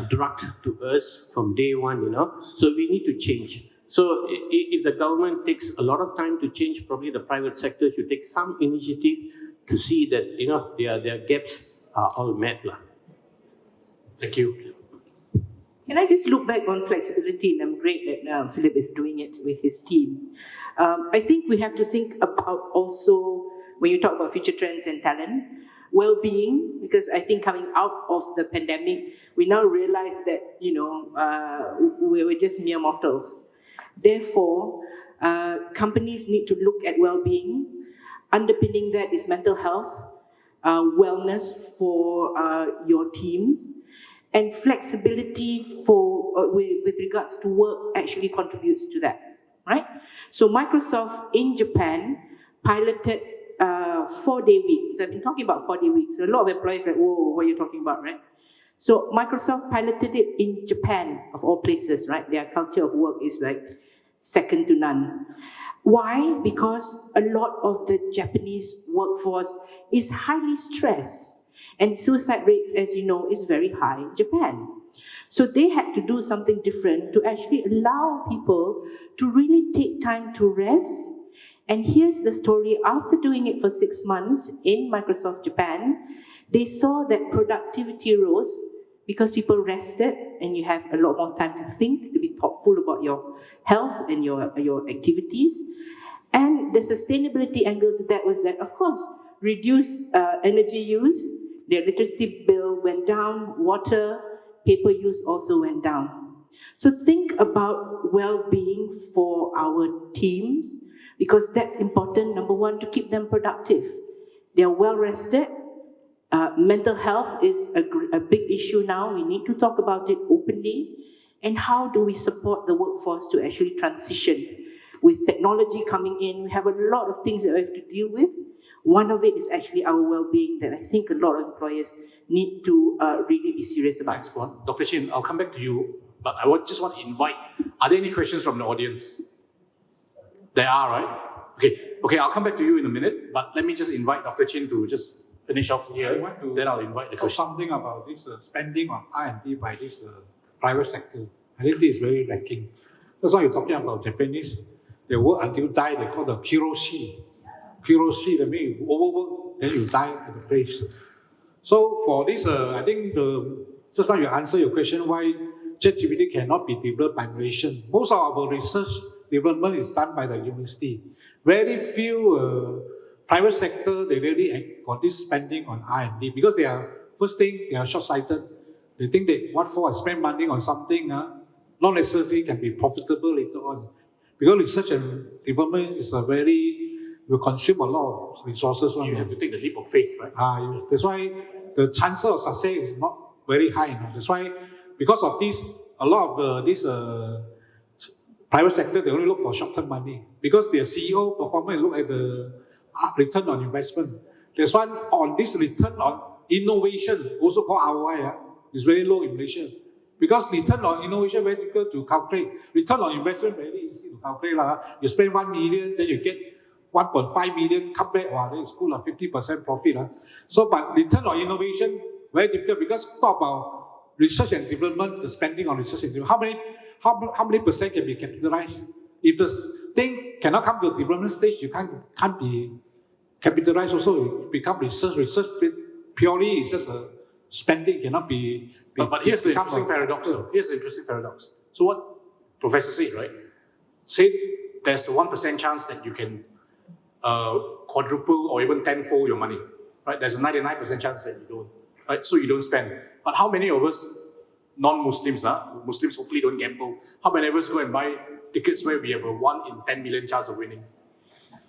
drugged to us from day one, So we need to change. So if the government takes a lot of time to change, probably the private sector should take some initiative to see that, their gaps are all met. Thank you. Can I just look back on flexibility, and I'm great that Philip is doing it with his team. I think we have to think about also, when you talk about future trends and talent, well-being, because I think coming out of the pandemic, we now realize that, we were just mere mortals. Therefore, companies need to look at well-being. Underpinning that is mental health, wellness for your teams, and flexibility with regards to work actually contributes to that, right? So Microsoft in Japan piloted 4-day weeks. I've been talking about 4-day weeks. A lot of employees are like, whoa, what are you talking about, right? So Microsoft piloted it in Japan, of all places, right? Their culture of work is like second to none. Why? Because a lot of the Japanese workforce is highly stressed, and suicide rates, as you know, is very high in Japan. So they had to do something different to actually allow people to really take time to rest. And here's the story. After doing it for 6 months in Microsoft Japan, they saw that productivity rose because people rested and you have a lot more time to think, to be thoughtful about your health and your activities. And the sustainability angle to that was that, of course, reduce energy use, their electricity bill went down, water, paper use also went down. So think about well-being for our teams, because that's important, number one, to keep them productive. They're well-rested. Mental health is a big issue now. We need to talk about it openly. And how do we support the workforce to actually transition? With technology coming in, we have a lot of things that we have to deal with. One of it is actually our well-being that I think a lot of employers need to really be serious about. Thanks, Mohd. Dr. Chin, I'll come back to you, but I just want to invite, are there any questions from the audience? There are, right? Okay, I'll come back to you in a minute, but let me just invite Dr. Chin to just finish off here, then I'll invite the talk question. something about this spending on R&D by this private sector. I think this is very lacking. That's why you're talking about Japanese. They work until die, they call the kiroshi. Kiroshi, that means you overwork, then you die at the place. So for this, I think just now you answer your question why ChatGPT cannot be developed by Malaysia. Most of our research development is done by the university. Very few private sector, they really got this spending on R&D because they are, first thing, they are short-sighted. They think that what for I spend money on something, not necessarily can be profitable later on. Because research and development is will consume a lot of resources. You have to take the leap of faith, right? That's why the chance of success is not very high. That's why, because of this, a lot of this private sector, they only look for short-term money. Because their CEO performance look at the return on investment. There's one on this return on innovation, also called ROI, is very low in Malaysia. Because return on innovation very difficult to calculate. Return on investment very easy to calculate. You spend 1 million, then you get 1.5 million, come back, then it's cool, 50% profit. So, but return on innovation, very difficult because talk about research and development, the spending on research and development, how many percent can be capitalized? If the thing cannot come to the development stage, you can't be capitalized also, it become research purely is just a spending, cannot be. But here's the interesting paradox. Here's the interesting paradox. So what Professor said, right? Said there's a 1% chance that you can quadruple or even tenfold your money, right? There's a 99% chance that you don't, right? So you don't spend. But how many of us, non-Muslims, Muslims hopefully don't gamble, how many of us go and buy tickets where we have a 1 in 10 million chance of winning?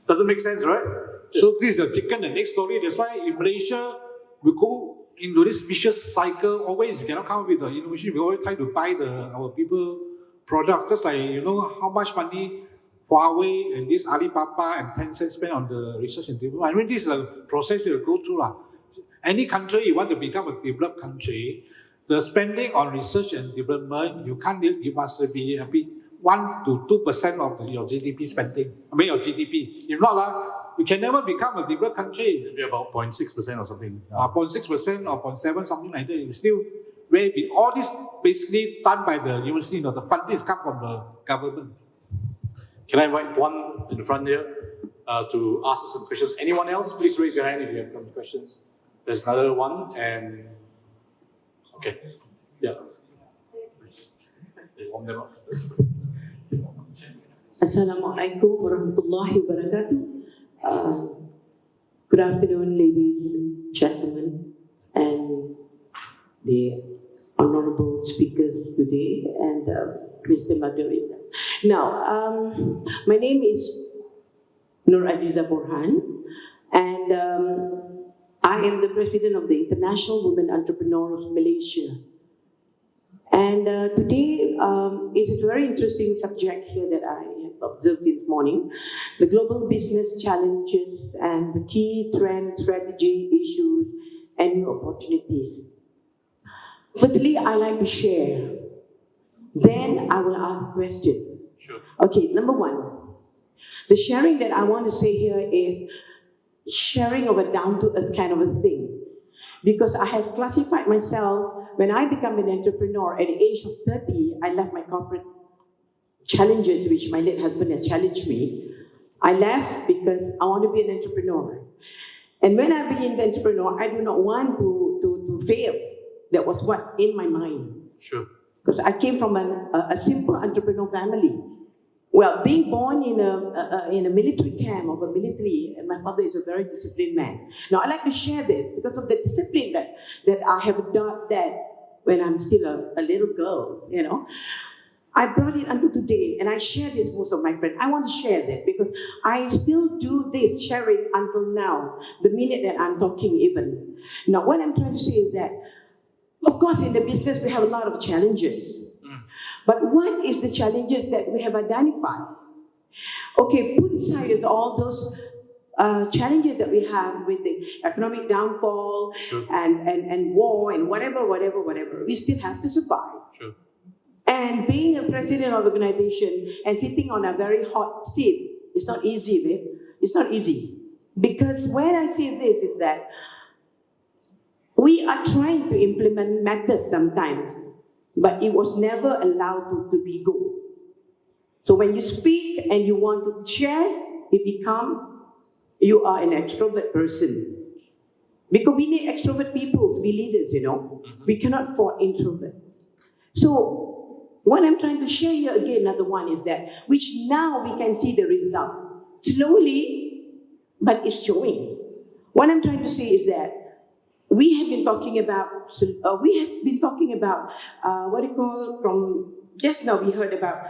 Doesn't make sense, right? So this is a chicken and egg story. That's why in Malaysia, we go into this vicious cycle. Always cannot come up with the innovation. We always try to buy our people products. Just like, how much money Huawei and this Alibaba and Tencent spend on the research and development. I mean, this is a process you'll go through. Any country you want to become a developed country, the spending on research and development, you must be a bit 1 to 2% of your GDP spending. Your GDP. If not, you can never become a developed country. Maybe about 0.6% or something. 0.6% or 0.7%, something like that. It's still very big. All this basically done by the university. The funding come from the government. Can I invite one in the front here to ask us some questions? Anyone else? Please raise your hand if you have some questions. There's another one, and okay, yeah. Warm them up. Assalamualaikum warahmatullahi wabarakatuh. Good afternoon, ladies, gentlemen, and the honorable speakers today, and Mr. Moderator. Now, my name is Nur Aziza Borhan, and I am the president of the International Women Entrepreneurs of Malaysia. And today, it is a very interesting subject here that I have observed this morning. The global business challenges and the key trend, strategy, issues, and new opportunities. Firstly, I like to share. Then I will ask a question. Sure. Okay, number one. The sharing that I want to say here is sharing of a down-to-earth kind of a thing. Because I have classified myself, when I become an entrepreneur at the age of 30, I left my corporate challenges, which my late husband has challenged me. I left because I want to be an entrepreneur. And when I became an entrepreneur, I do not want to fail. That was what in my mind. Sure. Because I came from a simple entrepreneur family. Well, being born in a military camp of a military, and my father is a very disciplined man. Now, I like to share this because of the discipline that I have adopted that when I'm still a little girl, you know. I brought it until today, and I share this with most of my friends. I want to share that because I still do this sharing until now, the minute that I'm talking even. Now, what I'm trying to say is that, of course, in the business, we have a lot of challenges. But what is the challenges that we have identified? Okay, put aside all those challenges that we have with the economic downfall Sure. and war and whatever. We still have to survive. Sure. And being a president of an organization and sitting on a very hot seat, it's not easy, babe. It's not easy. Because when I say this is that we are trying to implement methods sometimes, but it was never allowed to be good. So when you speak and you want to share, it becomes you are an extrovert person. Because we need extrovert people to be leaders, you know. We cannot afford introvert. So what I'm trying to share here again, another one is that, which now we can see the result. Slowly, but it's showing. What I'm trying to say is that we have been talking about, what do you call, from just now we heard about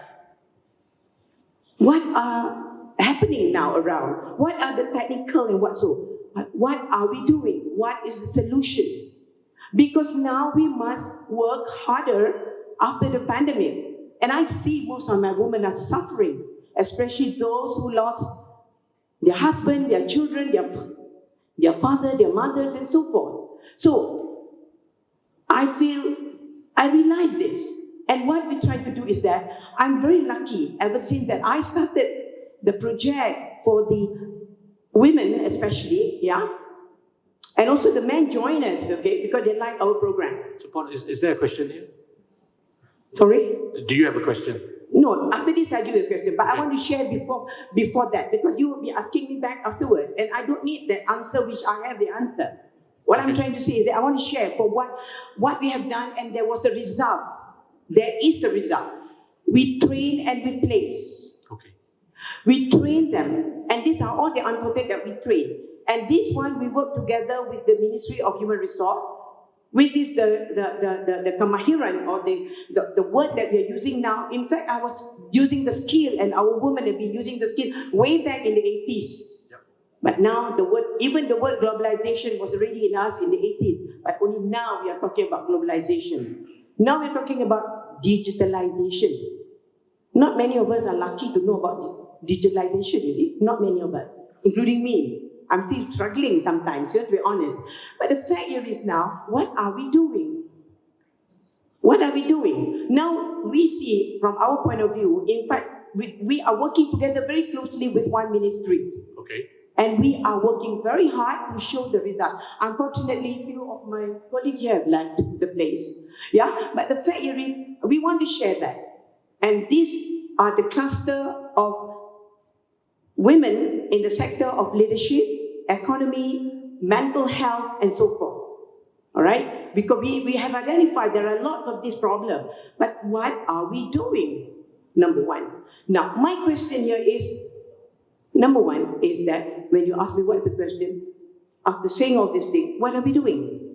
what are happening now around, what are the technical and what so, but what are we doing? What is the solution? Because now we must work harder after the pandemic. And I see most of my women are suffering, especially those who lost their husband, their children, their father, their mothers, and so forth. So, I realize this. And what we try to do is that I'm very lucky ever since that I started the project for the women especially, yeah? And also the men join us, okay, because they like our program. So, is there a question here? Sorry? Do you have a question? No, after this I give you a question, but I want to share before that, because you will be asking me back afterwards, and I don't need that answer which I have the answer. What I'm trying to say is that I want to share for what we have done, and there was a result. There is a result. We train and we place. Okay. We train them, and these are all the unquoted that we train. And this one we work together with the Ministry of Human Resource, which is the kemahiran or the word that we are using now. In fact, I was using the skill, and our women have been using the skill way back in the 80s. But now even the word globalization was already in us in the 80s, but only now we are talking about globalization. Now we're talking about digitalization. Not many of us are lucky to know about this digitalization, you see? Not many of us, including me. I'm still struggling sometimes, to be honest. But the fact here is now, what are we doing? What are we doing? Now we see from our point of view, in fact, we are working together very closely with one ministry. Okay. And we are working very hard to show the result. Unfortunately, few of my colleagues have left the place. Yeah, but the fact is, we want to share that. And these are the cluster of women in the sector of leadership, economy, mental health, and so forth. All right? Because we have identified there are lots of these problems. But what are we doing? Number one. Now, my question here is, number one is that when you ask me what's the question, after saying all these things, what are we doing?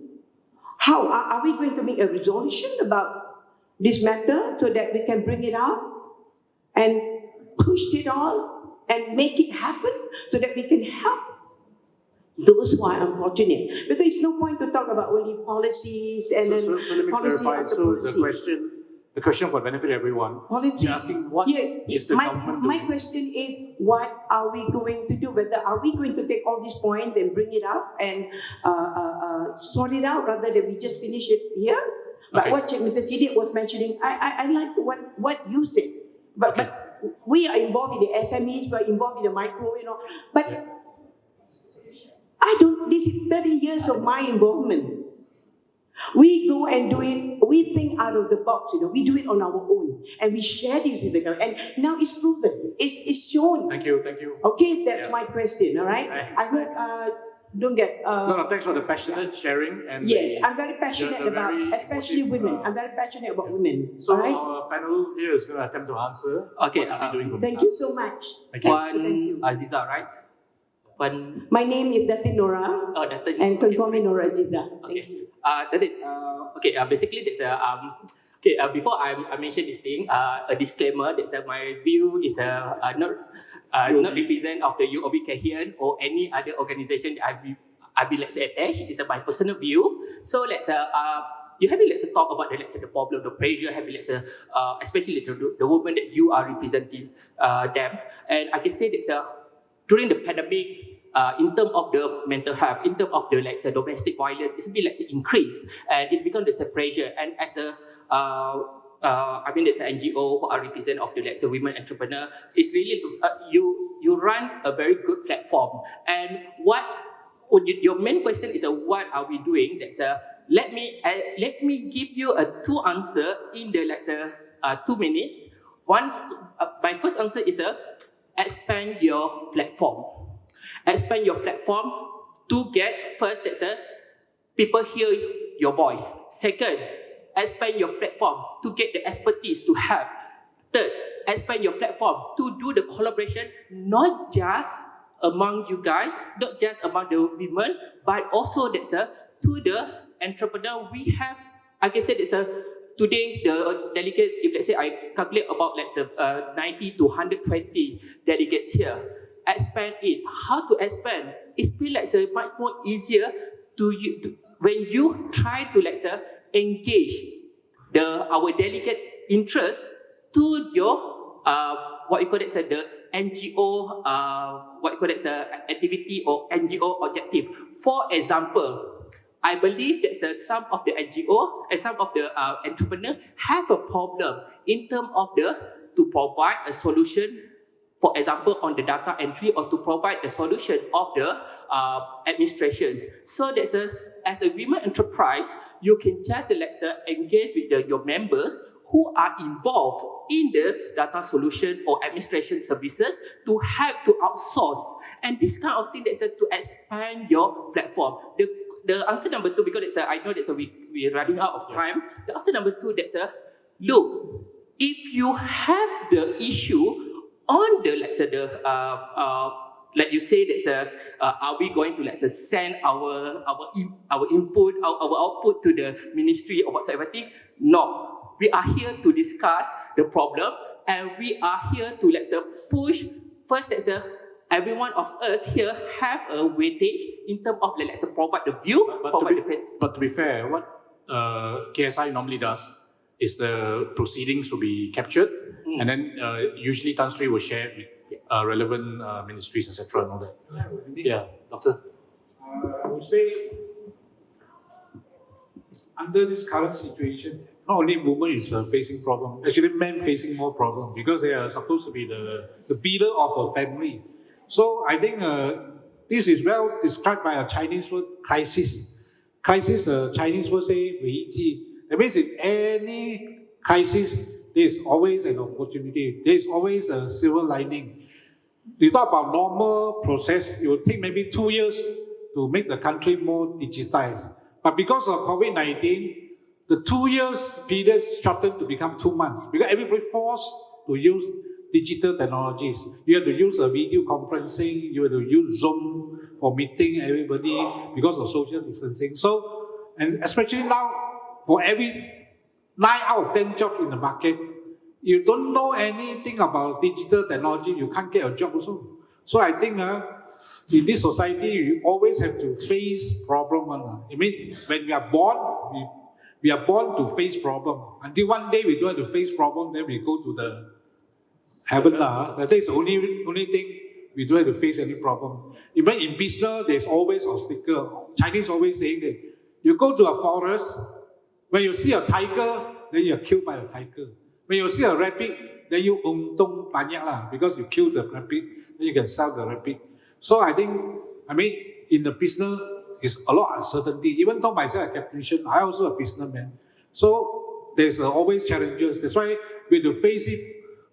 How are we going to make a resolution about this matter so that we can bring it out and push it all and make it happen so that we can help those who are unfortunate? Because it's no point to talk about only policies and So let me clarify. So the question the question for the benefit of everyone. Policy. You're asking what is the government my doing? question is, what are we going to do? Whether are we going to take all these points and bring it up and sort it out rather than we just finish it here? But Okay. what Mr. Sedek was mentioning, I like what you said. But we are involved in the SMEs, we are involved in the micro, But I don't. This is 30 years of my involvement. We go and do it, we think out of the box, we do it on our own. And we share it with the government. And now it's proven, it's shown. Thank you. Okay, that's my question, all right? Thanks. I hope, don't get... No, thanks for the passionate sharing. And Yes, I'm very passionate the about, very especially emotive, women. I'm very passionate about women, So all right? our panel here is going to attempt to answer. Okay, what are we doing from Thank here? you so much. Thank you. One Aziza, right? One My name is Datin Nora, Dato. and confirm me Nora Aziza. Thank Okay. you. Basically, there's a before I mention this thing, a disclaimer that my view is not represent of the UOB Hian or any other organization that I be let's say attached. It's my personal view. So you have let's talk about the problem, the pressure, especially the women that you are representing them. And I can say that during the pandemic, in terms of the mental health, in terms of the domestic violence, it's been increased and it's become the pressure. And as a there's an NGO who are represent of the women entrepreneur. It's really you run a very good platform. And your main question is what are we doing? Let me give you two answer in the 2 minutes. One, my first answer is expand your platform. Expand your platform to get first people hear your voice. Second, expand your platform to get the expertise to help. Third, expand your platform to do the collaboration, not just among you guys, not just among the women, but also to the entrepreneur. We have, I can say today the delegates, if let's say I calculate about 90 to 120 delegates here, expand it. How to expand? It's feel much more easier when you try to engage our delegate interest to your the NGO activity or NGO objective. For example, I believe that some of the NGO and some of the entrepreneurs have a problem in terms of to provide a solution. For example, on the data entry or to provide the solution of the administrations. So as a women enterprise, you can just engage with your members who are involved in the data solution or administration services to help to outsource. And this kind of thing to expand your platform. The answer number two, because I know that we're running out of time. The answer number two, look, if you have the issue on the like you say are we going to send our input, our output to the ministry or whatsoever thing? No, we are here to discuss the problem and we are here to push first every one of us here have a weightage in terms of provide the view. But to be fair, what KSI normally does is the proceedings will be captured, and then usually Tan Sri will share it with relevant ministries, etc. and all that. Yeah, Doctor. I would say, under this current situation, not only women is facing problem, actually men facing more problem because they are supposed to be the pillar of a family. So I think this is well described by a Chinese word, crisis. Crisis, Chinese word say 危机. That means in any crisis, there is always an opportunity. There is always a silver lining. You talk about normal process, it will take maybe 2 years to make the country more digitized. But because of COVID-19, the 2 years period shortened to become 2 months because everybody forced to use digital technologies. You have to use a video conferencing, you have to use Zoom for meeting everybody because of social distancing. So, and especially now, for every 9 out of 10 jobs in the market, you don't know anything about digital technology, you can't get a job also. So I think in this society, you always have to face problem. I mean, when we are born, we are born to face problem. Until one day we don't have to face problem, then we go to the heaven. That is the only thing we don't have to face any problem. Even in business, there's always obstacle. Chinese always saying that you go to a forest, when you see a tiger, then you're killed by the tiger. When you see a rabbit, then you untung banyak lah, because you kill the rabbit, then you can sell the rabbit. So I mean, in the business, it's a lot of uncertainty. Even though myself a technician, I also a businessman. So there's always challenges. That's why we have to face it,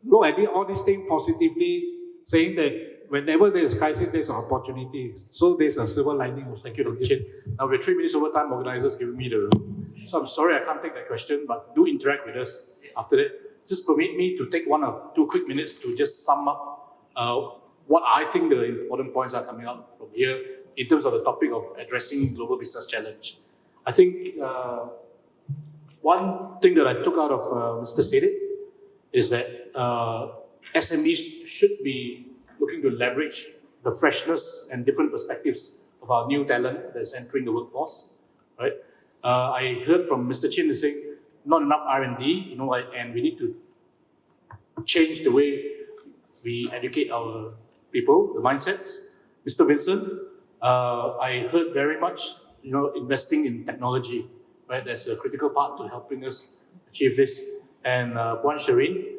look at all these things positively, saying that whenever there is crisis, there's an opportunity. So there's a silver lining. Thank you, Dr. Chin. Now we're 3 minutes over time. Organizers giving me the. So I'm sorry I can't take that question, but do interact with us after that. Just permit me to take 1 or 2 quick minutes to just sum up what I think the important points are coming out from here in terms of the topic of addressing global business challenge. I think one thing that I took out of Mr. Sedek is that SMEs should be looking to leverage the freshness and different perspectives of our new talent that's entering the workforce, right? I heard from Mr. Chin saying not enough R&D, and we need to change the way we educate our people, the mindsets. Mr. Vincent, I heard very much, investing in technology, right? That's a critical part to helping us achieve this. And Shareen,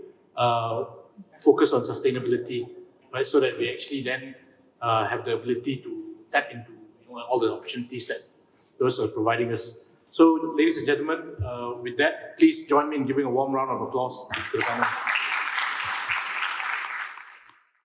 focus on sustainability, right? So that we actually then have the ability to tap into all the opportunities that those are providing us. So, ladies and gentlemen, with that, please join me in giving a warm round of applause to the panel.